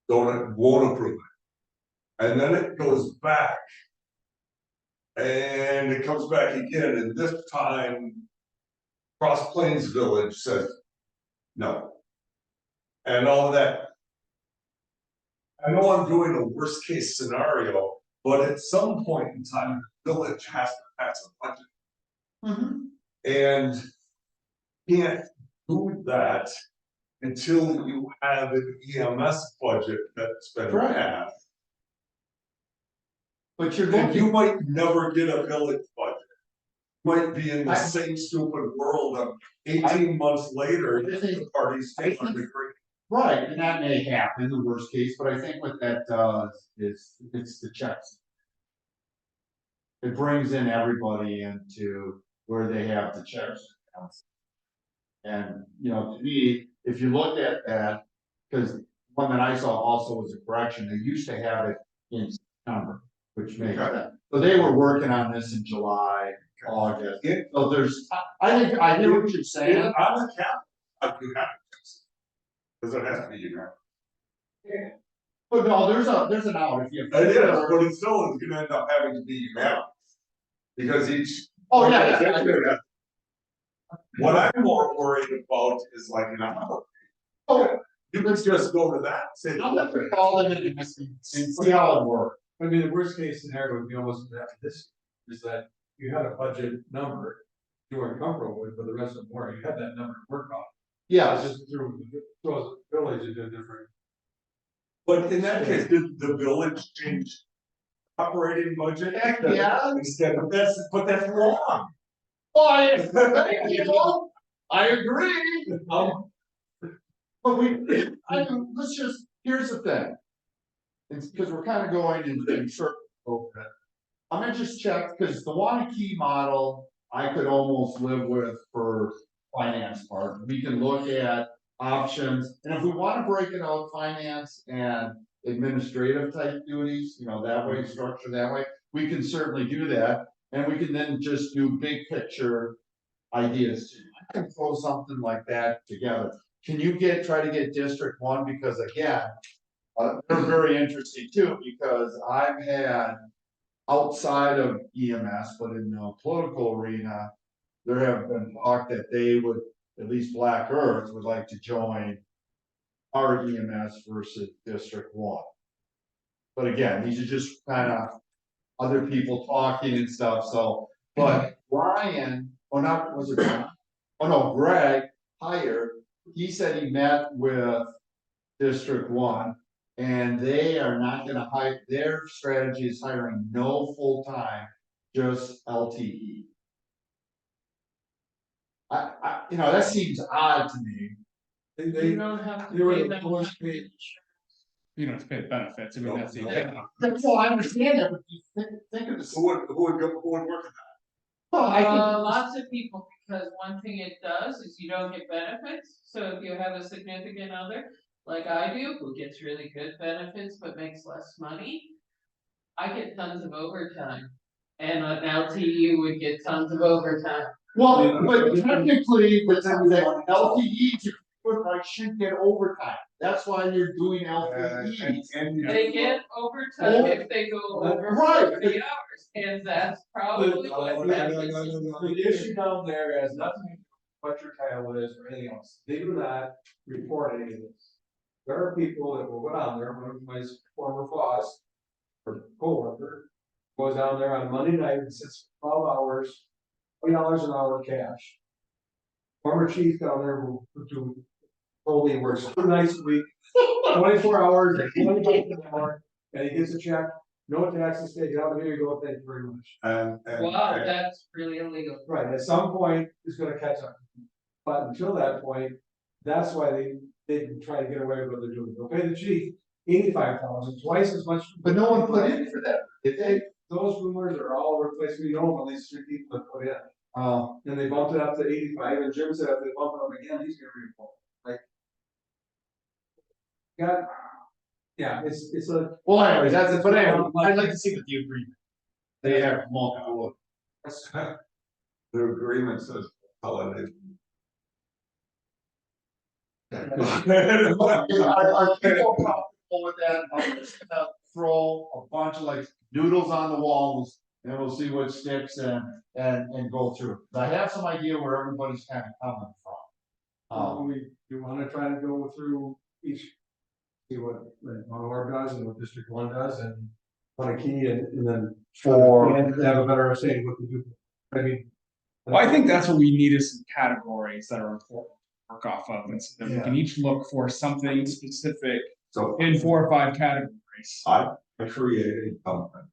Won't approve it. And then it goes back. And it comes back again, and this time Cross Plains Village says no. And all of that. I know I'm doing a worst case scenario, But at some point in time, the village has to pass a budget. And can't do that until you have an EMS budget that's been Correct. passed. But you're And you looking, might never get a village budget. Might be in the I- same stupid world of 18 months later, the parties take a degree. right, and that may happen, the worst case, but I think what that does is, it's the checks. It brings in everybody into where they have the checks. And, you know, to me, if you look at that, because one that I saw also was a correction, they used to have it in September, which makes Okay. sense. So they were working on this in July, August, Yeah. so there's, I think, I hear what you're saying. And on the cap, I do have to. Cause it has to be, you know. But no, there's an out if you. It is, but it still is gonna end up having to be unanimous. Because each. Oh, yeah. What I'm more worried about is like, you know, Oh, you could just go to that, say. I'm gonna call them and see how it works. I mean, the worst case scenario would be almost that this, is that you had a budget number you weren't comfortable with, but the rest of them were, you had that number to work on. Yes, It's just through the village into different. But in that case, did the village change operating budget? Heck, yeah. Instead of but that's wrong. I agree. But let's just, here's the thing. It's because we're kind of going in circles over it. I'm gonna just check, because the Wanakee model, I could almost live with for finance part. We can look at options, and if we want to break it out, finance and administrative type duties, you know, that way, structure that way, we can certainly do that. And we can then just do big picture ideas too. I can throw something like that together. Can you try to get District 1, because again, they're very interesting too, because I've had outside of EMS, but in the political arena, there have been talk that they would, at least Black Earth would like to join our EMS versus District 1. But again, these are just kind of other people talking and stuff, so, but Brian, or not, was it Brian? Oh no, Greg hired, he said he met with District 1, and they are not gonna hire, their strategy is hiring no full-time, just LTE. You know, that seems odd to me. You don't have to They were pay the them first much page. You don't have to pay the benefits, I mean, that's the. Yeah. Well, I understand that, but you think of this. Who would work at Well, I think, Lots of people, because one thing it does is you don't get benefits, so if you have a significant other, like I do, who gets really good benefits but makes less money. I get tons of overtime, and an LTU would get tons of overtime. well, but technically, with that LTE, I should get overtime. That's why you're doing LTE. and They get overtime if they go over Right. 40 hours, and that's probably what happens. The issue down there has nothing to do with what your title is or anything else. They do not report any of this. There are people that will go down there, one of my former boss or coworker goes down there on Monday night and sits 12 hours, $20 an hour cash. Former chief down there will do, only works 2 nights a week, 24 hours, $20 an hour, and he gets a check, no taxes taken out of here, you go, thank you very much. and Wow, that's really illegal. Right, at some point, it's gonna catch up. But until that point, that's why they can try to get away with what they're doing. They'll pay the chief 85,000, twice as much. But no one put in for that, did they? Those rumors are all over the place. We know at least 3 people that put in. Oh, And they bumped it up to 85, and Jim said if they bump it up again, he's gonna report. Like. God. Yeah, it's a. well, anyways, that's it, but anyway, I'd like to see what the agreement. They have multiple. the agreement says holiday. Are people comfortable with that? I'm just gonna throw a bunch of like noodles on the walls, and we'll see what sticks and go through. I have some idea where everybody's kind of coming from. You wanna try to go through each. See what Monroe does and what District 1 does, and on a key and then. For, And have a better understanding what to do. I mean. Well, I think that's what we need is some categories that are important to work off of, and so that we can each look for something specific So in 4 or 5 categories. I created something.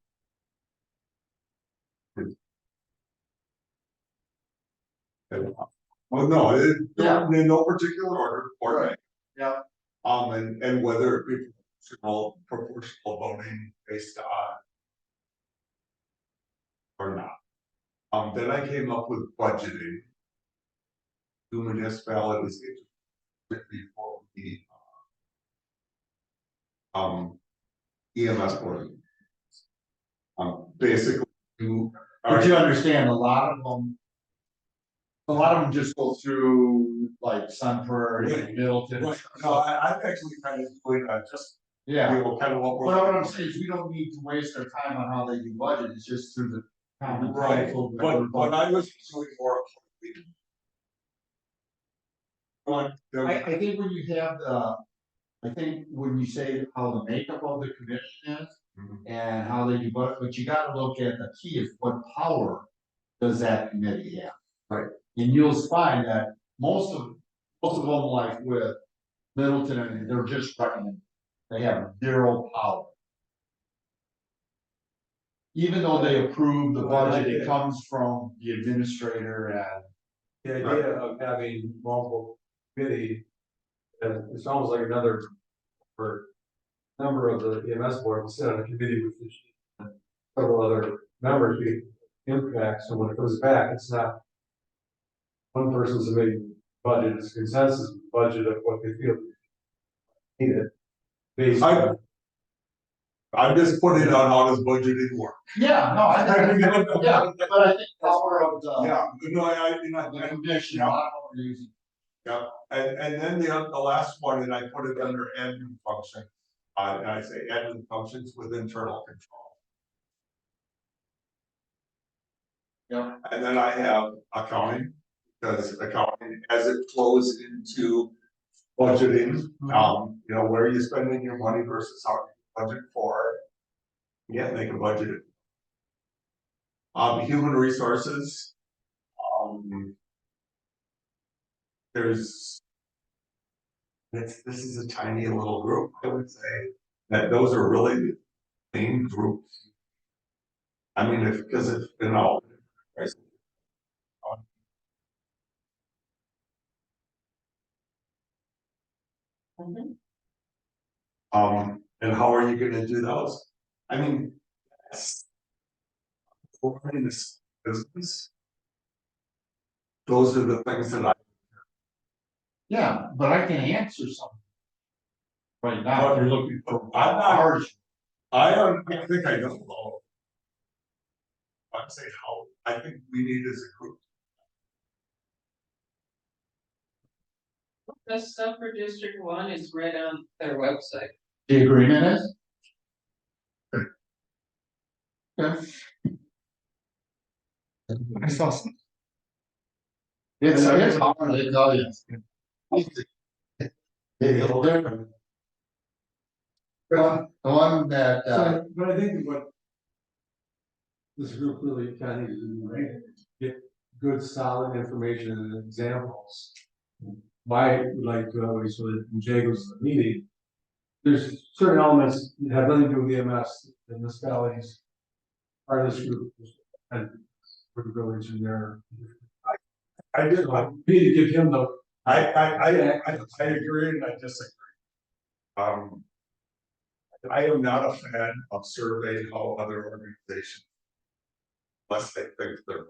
Well, no, in no particular order, or right. Yeah. And whether it be proportional voting based on. Or not. Then I came up with budgeting. Do municipalities before the EMS board. Basically, but you understand, a lot of them. A lot of them just go through like Sun Prairie, Right. Middleton. Right. No, I've actually kind of doing just, Yeah, you know, kind of what we're. but what I'm saying is, we don't need to waste our time on how they do budget, it's just through the. common Right, council, but I was doing more. I think when you have the, I think when you say how the makeup of the commission is. Mhm. And how they do, but you gotta look at the key is what power does that committee have? Right. And you'll find that most of them, like with Middleton, and they're just recommending, they have 0 power. Even though they approve the budget, it comes from the administrator and. The idea of having multiple committee, it's almost like another, for member of the EMS board will sit on a committee with several other members, be impact, so when it comes back, it's not one person's making budget, it's consensus budget of what they feel needed. Based on. I'm just putting on how does budgeting work. Yeah, no, yeah, but I think power of the. Yeah, no, The commission, a lot of them are using. yeah, and then the last one, and I put it under admin function. And I say admin functions with internal control. Yeah. And then I have accounting, because accounting, as it flows into budgeting, you know, where are you spending your money versus how you budget for it. Yeah, they can budget it. Human resources. This is a tiny little group, I would say, that those are really the main groups. I mean, because if, you know. And how are you gonna do those? I mean. In this business. Those are the things that I. Yeah, but I can answer something. Right now, if you're looking for I'm not- ours, I don't think I know all. I'm saying how, I think we need as a group. The stuff for District 1 is right on their website. the agreement is. Okay. I saw some. It's hard, they tell you. The one that, So, but I think what. This group really kind of needs to do, right, get good solid information and examples. Why would like to always, so that when Jay goes to the meeting. There's certain elements that have nothing to do with EMS, the municipalities. Are this group and for the village and their. I did, So, we need to give him the. I agree and I disagree. I am not a fan of surveying how other organizations. Unless they think they're.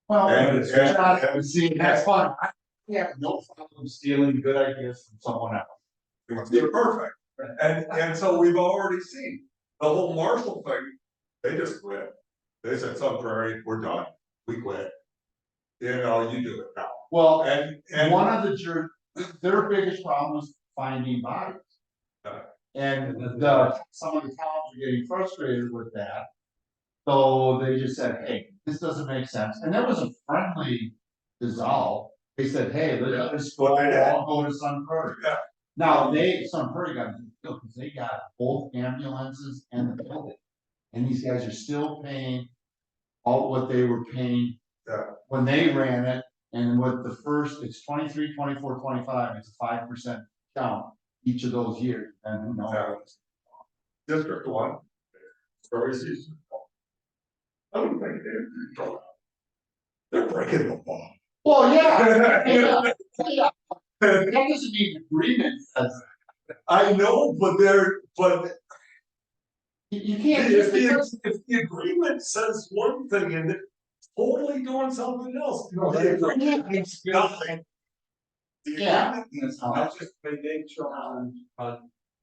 well, And- see, that's fun. I have no problem stealing good ideas from someone else. They're perfect, and so we've already seen the whole Marshall thing, they just quit. They said, Sun Prairie, we're done, we quit. You know, you do it now, Well, and one of their biggest problem was finding bodies. Yeah. And some of the towns are getting frustrated with that. So they just said, hey, this doesn't make sense, and there was a friendly dissolve, they said, hey, let's go, all go to Sun Prairie. Yeah. Now, some pretty got because they got both ambulances and the building. And these guys are still paying all what they were paying when they ran it. And with the first, it's 23, 24, 25. It's a 5% count each of those years. And who knows? District one. Stories is. I don't think they're breaking the law. Well, yeah. Yeah. That doesn't mean agreement says. I know, but You can't if just. the agreement says one thing and it's totally doing something else. No, The that's- agreement means nothing. The Yeah. agreement means I nothing. just, they show on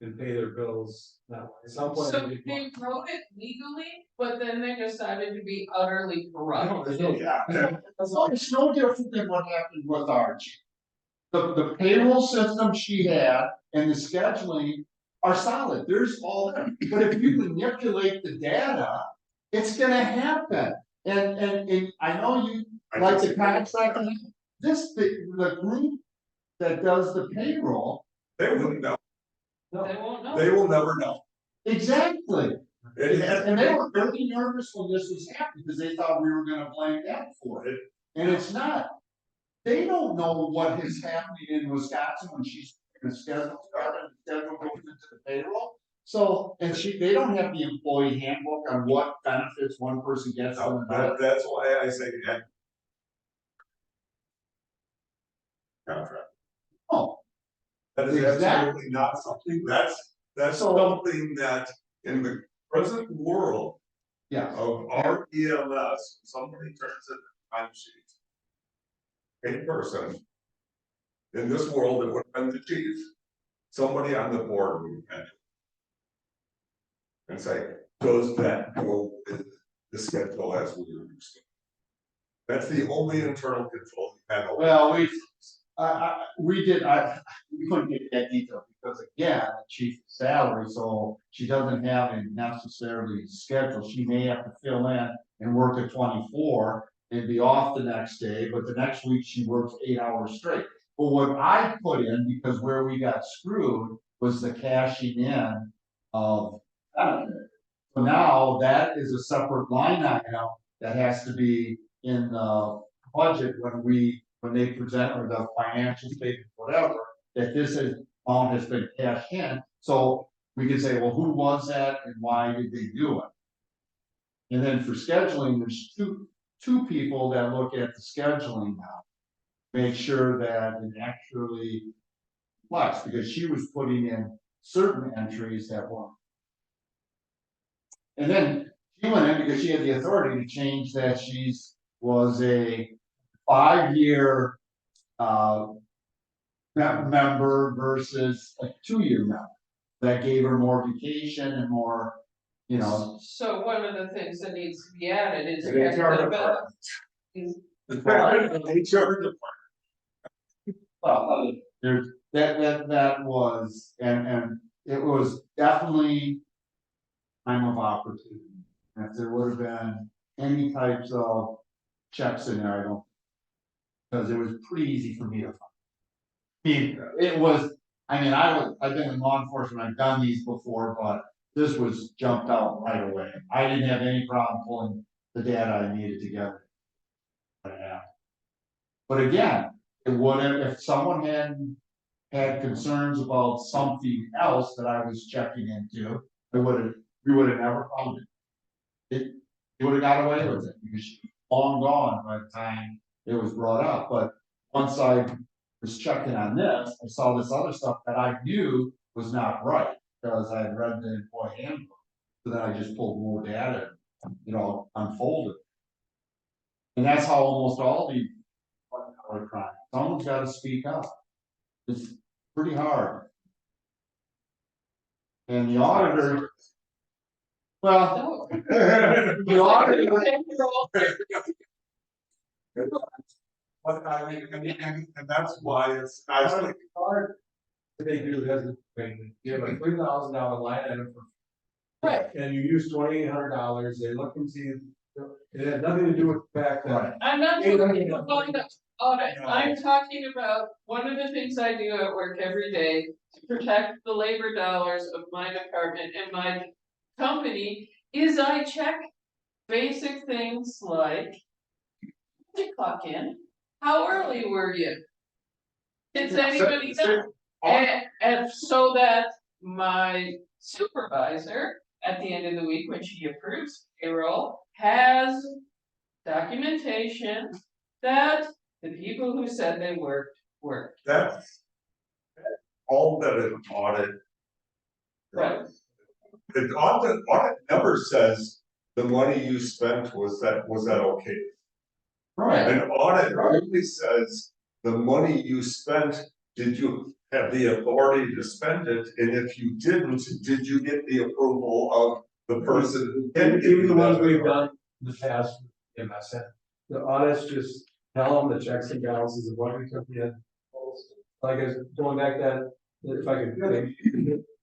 and pay their bills that way. At some point. So they wrote it legally, but then they decided to be utterly corrupt. there's no- Yeah. It's no different than what happened with Archie. The payroll system she had and the scheduling are solid, there's all that, but if you manipulate the data, it's gonna happen. And I know you like the contract, the group that does the payroll, They wouldn't know. They won't know. They will never know. exactly. It has And they were really nervous when this was happening, because they thought we were gonna blame them for it, and it's not. They don't know what is happening in Wisconsin when she's the schedule goes into the payroll. So, and they don't have the employee handbook on what benefits one person gets from another. That's why I say that. Contract. Oh, That is Exactly. absolutely not something, that's something that in the present world yeah, of our ELS, somebody turns in a time sheet. A person. In this world, it would have been the chief, somebody on the board would have. And say, does that go with the schedule as we understand? That's the only internal control you have. well, we couldn't get that detail, because again, the chief's salary, so she doesn't have a necessarily schedule, she may have to fill in and work at 24. And be off the next day, but the next week she works 8 hours straight. But what I put in, because where we got screwed was the cashing in of. So now that is a separate line item that has to be in the budget when they present or the financial statement, whatever, that this amount has been cashed in. So we can say, well, who was that and why did they do it? And then for scheduling, there's two people that look at the scheduling now. Make sure that it actually reflects, because she was putting in certain entries that weren't. And then she went in because she had the authority to change that was a 5-year member versus a 2-year member. That gave her more vacation and more, So one of the things that needs to be added is. An HR department. HR department. Well, there's that was, and it was definitely time of opportunity. If there would have been any types of checks in there, I don't, because it was pretty easy for me to find. I mean, I've been in law enforcement, I've done these before, but this was jumped out right away. I didn't have any problem pulling the data I needed together. But again, it would have, if someone had concerns about something else that I was checking into, we would have never found it. It would have got away with it, because she was long gone by the time it was brought up. But once I was checking on this, I saw this other stuff that I knew was not right, because I had read the employee handbook. So then I just pulled more data, unfolded. And that's how almost all the white-collar crime. Someone's got to speak up. It's pretty hard. And the auditor, well, the auditor, But I mean, and that's why it's, I was like, Hard. They do has a thing, you have a $3,000 line item for. Right. And you use $2,800, they look and see, it had nothing to do with the fact that. I'm not talking about audit, I'm talking about, one of the things I do at work every day to protect the labor dollars of my department and my company is I check basic things like, did you clock in? How early were you? Does anybody know? And so that my supervisor, at the end of the week, when she approves payroll, has documentation that the people who said they worked. That's all that an audit. Right. The audit never says the money you spent, was that okay? Right. An audit only says the money you spent, did you have the authority to spend it? And if you didn't, did you get the approval of the person who can give Even you the that ones we've authority? done in the past, the audits just tell them the checks and balances of what we took in. Like I was going back that, if I could finish,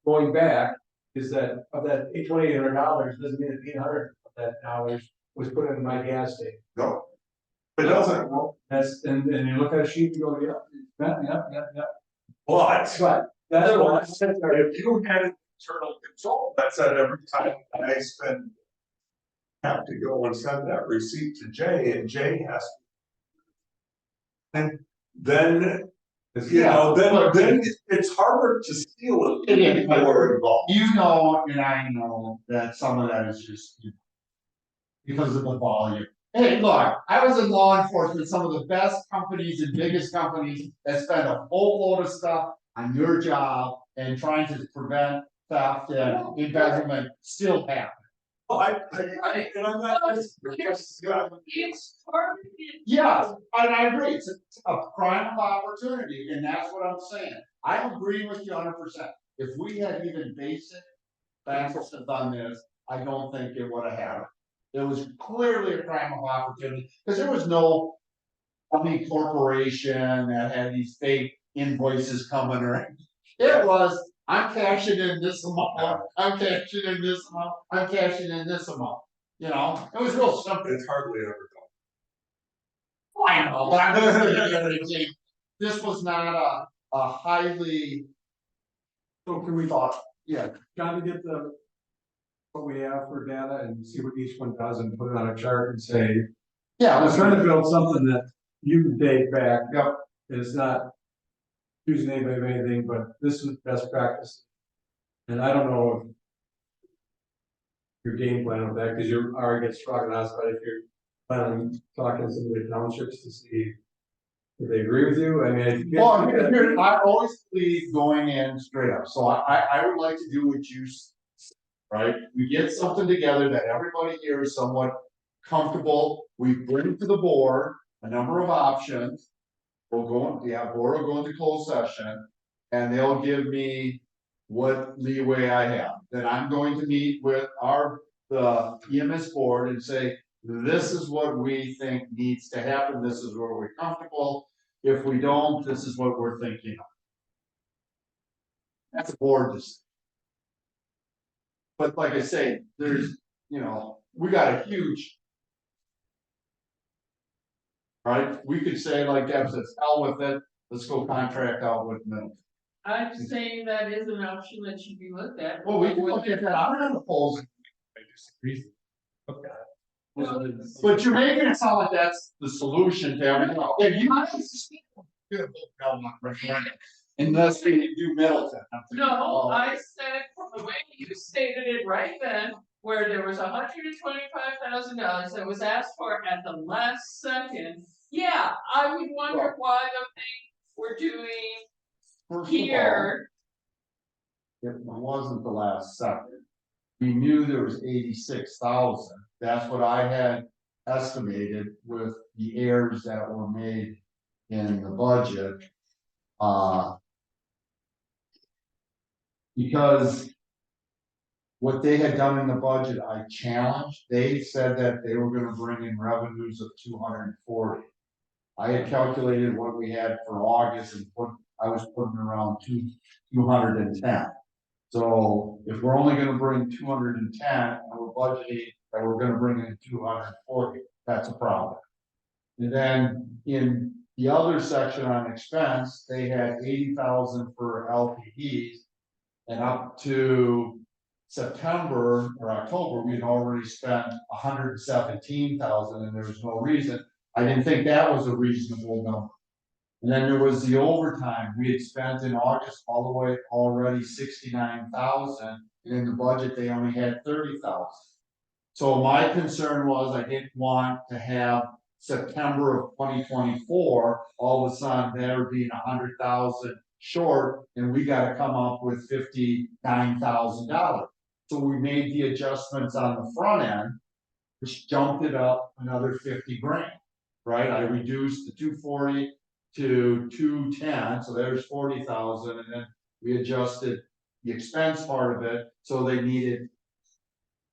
going back, is that of that $2,800 doesn't mean that 800 of that dollars was put in my gas tank. No. It doesn't, That's, and you look at a sheet, you go, yeah. but But that's what I said, if you had an internal control that said every time I spend. Have to go and send that receipt to Jay, and Jay has. And then, you know, then it's harder to steal It is, if you're involved. You know, and I know that some of that is just because of the volume. Hey, look, I was in law enforcement, some of the best companies and biggest companies that spend a whole load of stuff on your job and trying to prevent theft and embezzlement still happen. Well, and I'm not. It's targeted. Yeah, and I agree, it's a crime of opportunity, and that's what I'm saying. I agree with you 100%. If we had even basic facts on this, I don't think it would have happened. It was clearly a crime of opportunity, because there was no corporation that had these fake invoices coming or. It was, I'm cashing in this amount, I'm cashing in this amount, I'm cashing in this amount. You know, it was real simple. It's hardly ever I know, but I'm just saying, this was not a highly. so can we Thought, yeah, try to get what we have for data and see what each one does and put it on a chart and say, yeah, I was let's trying to try to. build something that you can take back. Yep. It's not using anybody of anything, but this is best practice. And I don't know if your game plan with that, because you're already get struck on us, but if you're planning on talking to some of the townships to see if they agree with you, I mean. Well, I always believe going in straight up, so I would like to do what you. Right, we get something together that everybody here is somewhat comfortable, we bring to the board a number of options. We'll go, board will go into closed session, and they'll give me what leeway I have. Then I'm going to meet with the EMS board and say, this is what we think needs to happen, this is where we're comfortable. If we don't, this is what we're thinking of. That's a board decision. But like I say, there's, you know, we got a huge. Right, we could say like Deb says, hell with it, let's go contract out with Middleton. I'm saying that is an option that should be looked at. Well, we can look at that, I'm not opposed. But you're making it sound like that's the solution to everything. If you. Unless we do Middleton. No, I said, the way you stated it right then, where there was $125,000 that was asked for at the last second. Yeah, I would wonder why the thing we're doing First of all, here. it wasn't the last second. We knew there was 86,000, that's what I had estimated with the errors that were made in the budget. Because what they had done in the budget, I challenged, they said that they were gonna bring in revenues of 240. I had calculated what we had for August and I was putting around 210. So if we're only gonna bring 210, and we're budgeting that we're gonna bring in 240, that's a problem. And then in The other section on expense, they had 80,000 for LPEs. And up to September or October, we'd already spent 117,000, and there was no reason. I didn't think that was a reasonable number. And then there was the overtime, we had spent in August all the way already 69,000, and in the budget, they only had 30,000. So my concern was I didn't want to have September of 2024, all of a sudden there being 100,000 short, and we gotta come up with $59,000. So we made the adjustments on the front end, which jumped it up another 50 grand, right? I reduced the 240 to 210, so there's 40,000, and then we adjusted the expense part of it, so they needed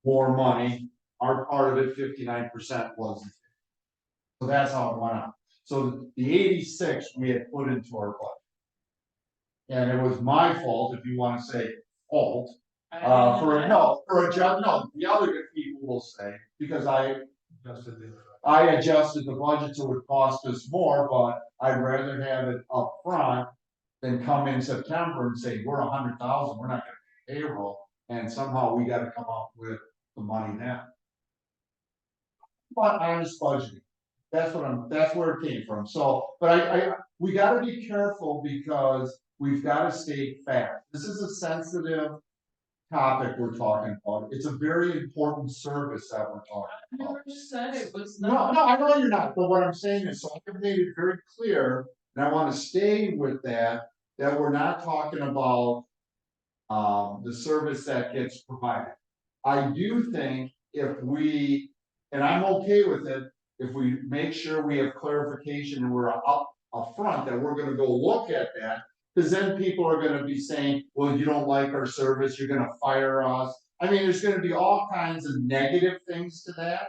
more money. Our part of it, 59% was. So that's how it went up. So the 86 we had put into our budget. And it was my fault, if you wanna say fault, for a job, no, the other good people will say, because I adjusted the budget so it would cost us more, but I'd rather have it up front than come in September and say, we're 100,000, we're not gonna pay payroll, and somehow we gotta come up with the money now. But honest budgeting, that's where it came from, so, but we gotta be careful because we've gotta stay fair. This is a sensitive topic we're talking about, it's a very important service that we're talking I about. never said it was No, not. no, I know you're not, but what I'm saying is, so I've made it very clear, and I wanna stay with that, that we're not talking about. The service that gets provided. I do think if we, and I'm okay with it, if we make sure we have clarification and we're up front that we're gonna go look at that. Cause then people are gonna be saying, well, you don't like our service, you're gonna fire us. I mean, there's gonna be all kinds of negative things to that.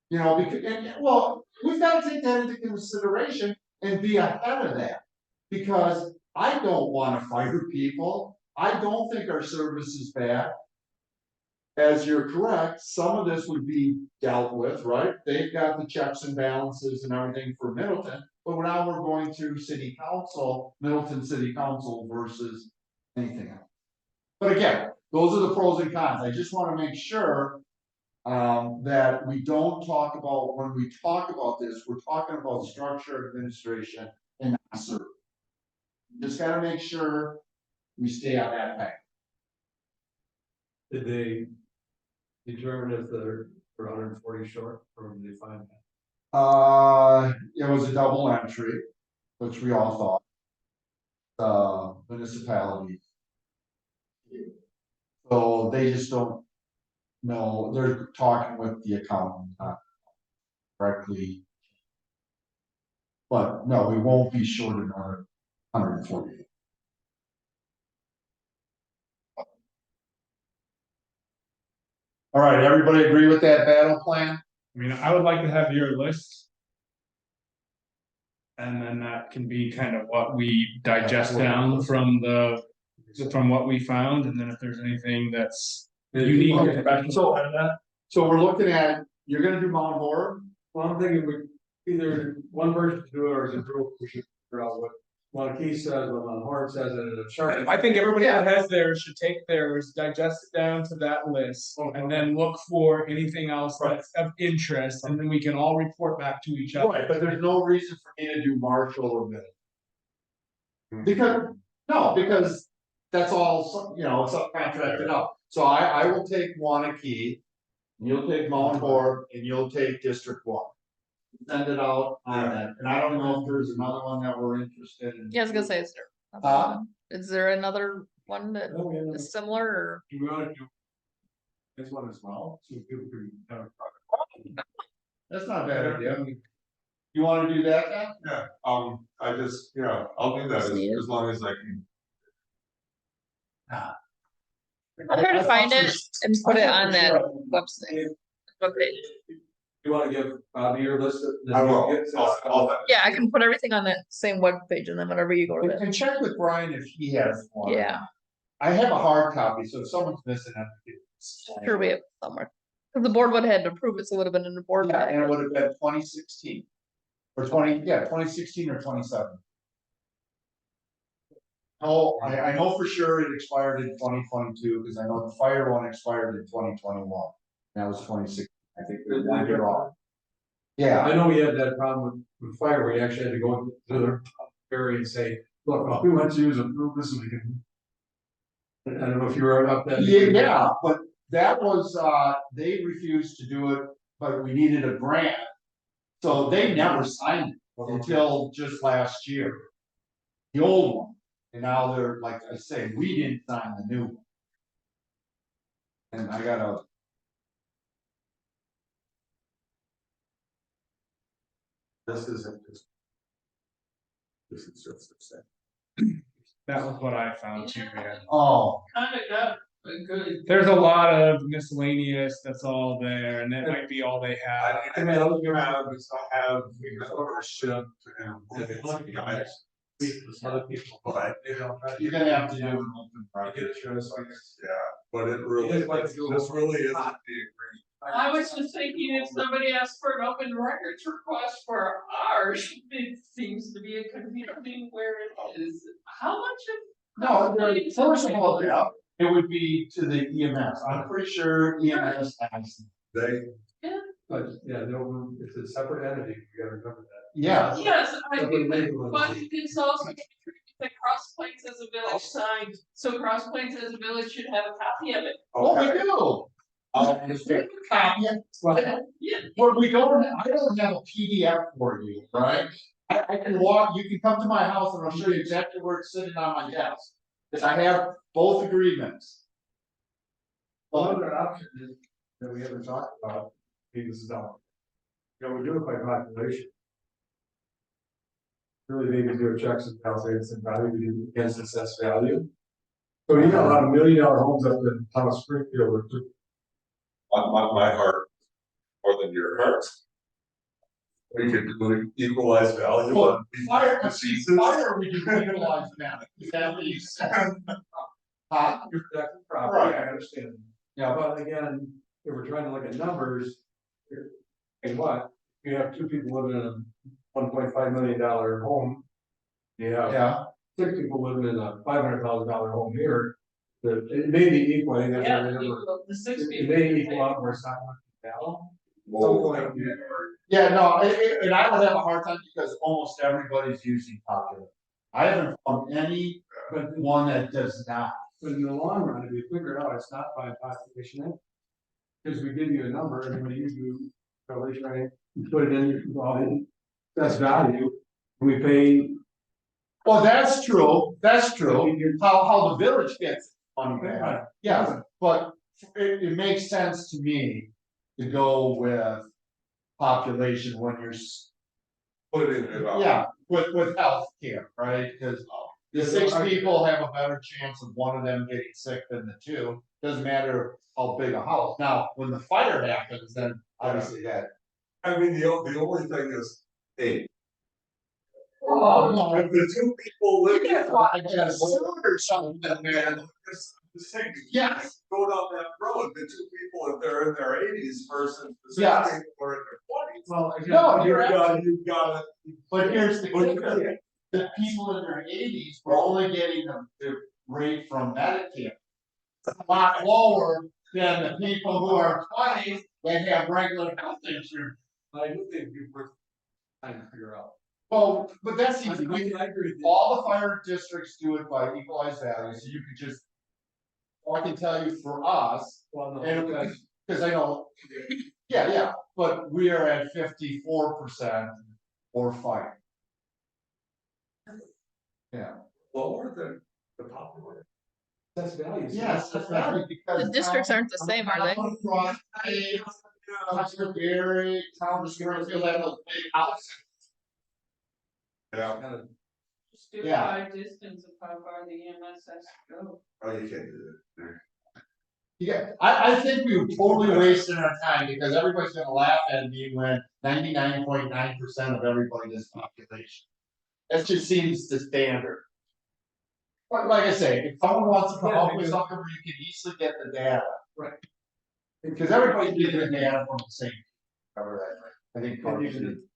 You know, because, well, we've gotta take that into consideration and be ahead of that. Because I don't wanna fire people, I don't think our service is bad. As you're correct, some of this would be dealt with, right? They've got the checks and balances and everything for Middleton, but now we're going through city council, Middleton City Council versus anything else. But again, those are the pros and cons, I just wanna make sure. That we don't talk about, when we talk about this, we're talking about structure, administration, and not service. Just gotta make sure we stay on that path. Did they determine if they're 140 short, or did they find that? It was a double entry, which we all thought. Municipality. So they just don't know, they're talking with the accountant, not directly. But no, we won't be short another 140. All right, everybody agree with that battle plan? I mean, I would like to have your list. And then that can be kind of what we digest down from what we found, and then if there's anything that's unique or special out of that. So we're looking at, you're gonna do Mount Horror? Well, I'm thinking we either one person do it, or as a group, we should figure out what Key says, what Howard says, and in a chart. I think everybody that has theirs should take theirs, digest it down to that list, and then look for anything else that's of interest, and then we can all report back to each other. Right, but there's no reason for me to do Marshall or Middleton. Because that's all, you know, it's subcontracted out. So I will take Wanakee, you'll take Mount Horror, and you'll take District 1. Send it out on that, and I don't know if there's another one that we're interested in. Yeah, I was gonna say, is there another one that Oh, yeah. is similar or? Do we want to do this one as well, so people can kind of. That's not a bad idea. You wanna do that then? Yeah, I just, yeah, I'll do that as long as I can. I'll try to find it and put it on that website. Okay, You wanna give your list of? I will. I'll- yeah, I can put everything on that same webpage and then whenever you go to it, And check with Brian if he has one. yeah, I have a hard copy, so if someone's missing it. sure we have it somewhere. Cause the board would have had to approve it, so it would have been in the board. Yeah, pack. and it would have been 2016. Or 2016 or 27. Oh, I know for sure it expired in 2022, because I know the fire one expired in 2021. That was 26, I think they're 1 year off. Yeah, I know we had that problem with fire, where you actually had to go to the area and say, look, we want you to approve this, and we can. I don't know if you were up that. yeah, but that was, they refused to do it, but we needed a grant. So they never signed it until just last year. The old one, and now they're, like I say, we didn't sign the new one. And I gotta. This isn't just. This is just the same. That was what I found too, man. Oh, Kinda got a good. There's a lot of miscellaneous that's all there, and that might be all they have. I mean, I look around, we still have, we have ownership and it's guys. Speak to some other people, but they don't. you're gonna have to do an open project. Get a choice, I guess, yeah, but it really, this really isn't the agreement. I was just thinking if somebody asked for an open records request for ours, it seems to be a confusing where it is. How much of? No, first of all, yeah, it would be to the EMS. I'm pretty sure EMS has. They, But, yeah, no, it's a separate entity, you gotta remember that. Yeah, Yes, I Separate think, legal but entity. it's also the Cross Plains as a village sign, so Cross Plains as a village should have a copy of it. oh, we okay, do. Just take a copy. Yeah. But I don't have a PDF for you, right? I can walk, you can come to my house and I'll show you exactly where it's sitting on my desk. Cause I have both agreements. Another option is, that we haven't talked about, is, you know, we do it by population. Really maybe do a checks and balances and value against assessed value. So you got a lot of $1 million homes up in town of Springfield, or my heart, more than your heart. We could do equalize value Well, on Fire, diseases. fire, we can utilize that. Is that what you said? you're protecting property, Right. I understand. Yeah, but again, if we're trying to look at numbers, and what, you have two people living in a $1.5 million home. Yeah, Yeah, 6 people living in a $500,000 home here, that it may be equal, I think that's Yeah, our number. the 60. It may equal out where it's not much now. Whoa. yeah, no, and I don't have a hard time because almost everybody's using popular. I haven't found any one that does not. But in the long run, if you figure it out, it's not by population. Because we give you a number, and when you do, probably try, you put it in, well, that's value, we pay. Well, that's true, how the village gets money back, yeah, but it makes sense to me. To go with population when you're, Putting it up. yeah, with healthcare, right, cause. The 6 people have a better chance of one of them getting sick than the 2, doesn't matter how big a house, now, when the fire happens, then obviously that. I mean, the only thing is, hey, Oh, no. if the 2 people live. I got a sword or something, man. The thing, Yes. go down that road, the 2 people, if they're in their 80s versus the 6 Yes. people who are in their 20s. Well, No, you're You've got But here's the But- kicker, the people in their 80s were only getting the rate from Medicare. A lot lower than the people who are 20s that have regular health insurance. I do think we're trying to figure out. Well, but that's I easy, agree with you. all the fire districts do it by equalized value, so you could just. I can tell you for us, Well, no, and because cause I know, yeah, but we are at 54% or fire. Yeah. lower than the population. that's value. Yes, that's valid, because. The districts aren't the same, are they? Gary, town of Springfield, have those big houses. Yeah, Kind of, Just do Yeah. by distance of how far the EMS has to go. oh, you can't do that. Yeah, I think we were totally wasting our time, because everybody's gonna laugh at me when 99.9% of everybody is population. That just seems the standard. But like I say, if someone wants to come up with something where you can easily get the data. Right. Because everybody's getting the data from the same. Cover that, right? I think. And you can-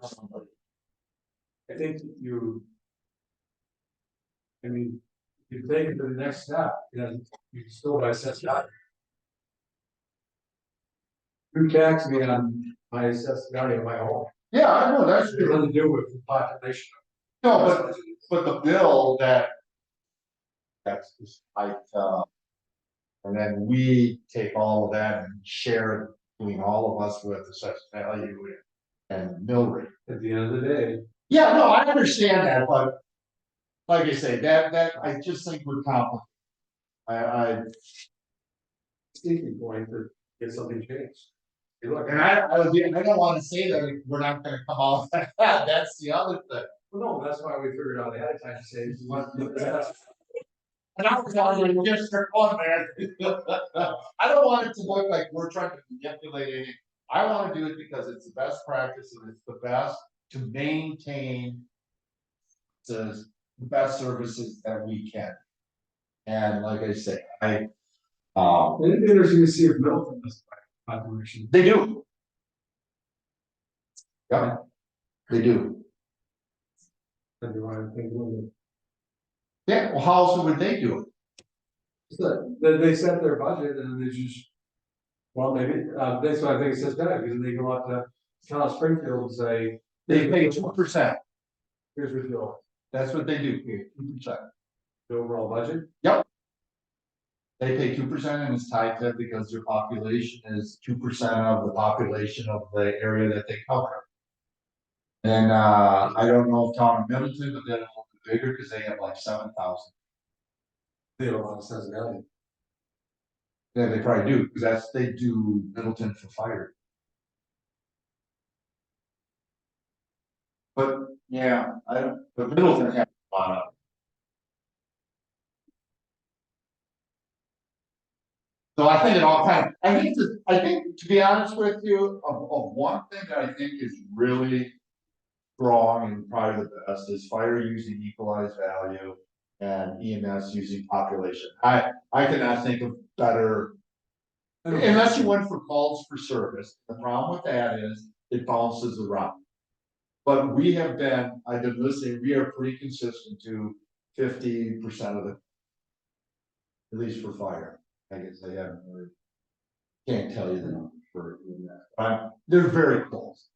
I think you. I mean, you take it to the next step, you still by assessed value. You tax me on my assessed value of my home. Yeah, I know, that's It's true. nothing to do with the population. No, but the bill that. That's just like, and then we take all of that and share it between all of us with assessed value and mill rate. At the end of the day, Yeah, no, I understand that, but like I say, that I just think we're complicated. I, sticking point to get something changed. You look, and I don't wanna say that we're not gonna come out like that, that's the other thing. well, no, that's why we figured out ahead of time to say, what, And I was already district one, man. I don't want it to look like we're trying to manipulate anything. I wanna do it because it's the best practice and it's the best to maintain. The best services that we can. And like I say, it'd be interesting to see if Milton does population. they do. Yeah, they do. If you want to think a little bit. Yeah, well, how else would they do it? So, they set their budget and they just. Well, maybe, that's why I think it says that, because they go out to town of Springfield and say. They pay 2%. Here's what you owe, That's what they do, pay 2%. the overall budget. They pay 2% and it's tied to because their population is 2% of the population of the area that they cover. And I don't know if town of Middleton, but they're a little bit bigger because they have like 7,000. They don't want to sense value. Yeah, they probably do, because they do Middleton for fire. But, yeah, but Middleton has a lot of. So I think it all kind of, I think, to be honest with you, of one thing that I think is really strong and probably the best is fire using equalized value and EMS using population. I cannot think of better. Unless you went for calls for service, the problem with that is it bounces around. But I've been listening, we are pretty consistent to 50% of the. At least for fire, I guess I haven't really. Can't tell you the number for that, but they're very close.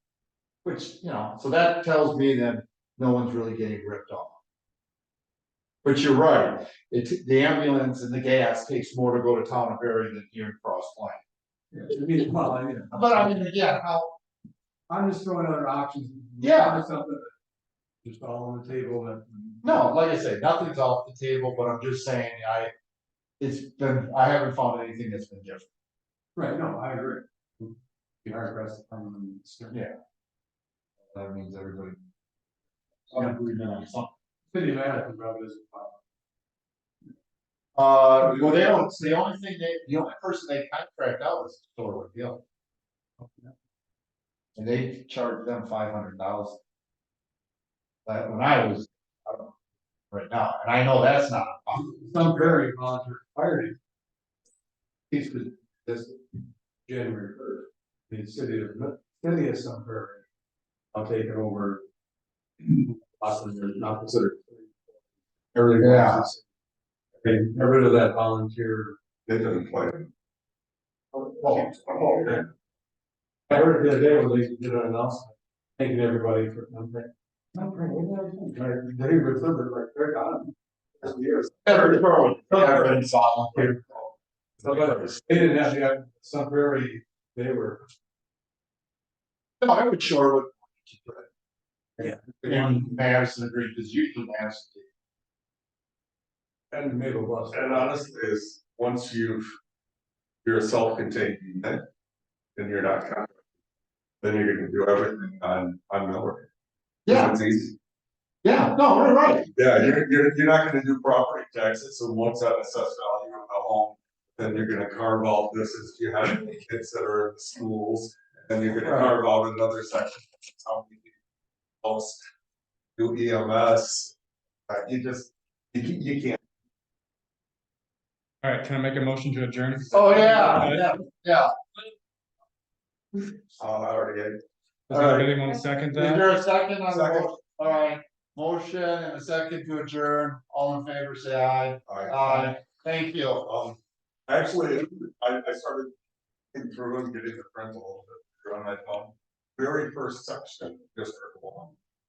Which, so that tells me that no one's really getting ripped off. But you're right, the ambulance and the gas takes more to go to town of Berry than here in Cross Plain. Yeah, well, I mean, But I mean, yeah, I'm just throwing other options. Yeah. Something just all on the table that. no, like I said, nothing's off the table, but I'm just saying, I haven't found anything that's been different. Right, no, I agree. Be hard pressed to find them. Yeah. That means everybody. Agreement on something. City manager probably doesn't. Well, they don't, the only person they contract out is Thorwood Hill. And they charge them $500,000. But when I don't know, right now, and I know that's not. Some very volunteer fire. He's this January 1st. The city of Sun Prairie. I'll take it over. Possibly not considered. Everything. Yeah. Okay, get rid of that volunteer. They didn't play. Okay. I heard the other day when they did an announcement, thanking everybody for something. They remember like they're gone. Years. Everyone's volunteer. They didn't have the some very, they were. No, I would sure would. Yeah. And Madison agreed, because usually Madison. And maybe it was. And honestly, is once you're a self-contained unit, and you're not contracted, then you're gonna do everything on mill rate. Yeah, It's easy. yeah, no, we're right. Yeah, you're not gonna do property taxes, so once that assessed value of the home, then you're gonna carve out this as you have any kids that are in the schools, and then you're gonna carve out another section. That's how many else do EMS, you can't. All right, can I make a motion to adjourn? Oh, yeah. I already Does All right. anybody want to second Is that? there a second on the Second. motion? All right, motion and a second to adjourn, all in favor, say aye. Aye. Thank you. Actually, I started thinking through and getting the print a little bit on my phone. Very first section, District 1.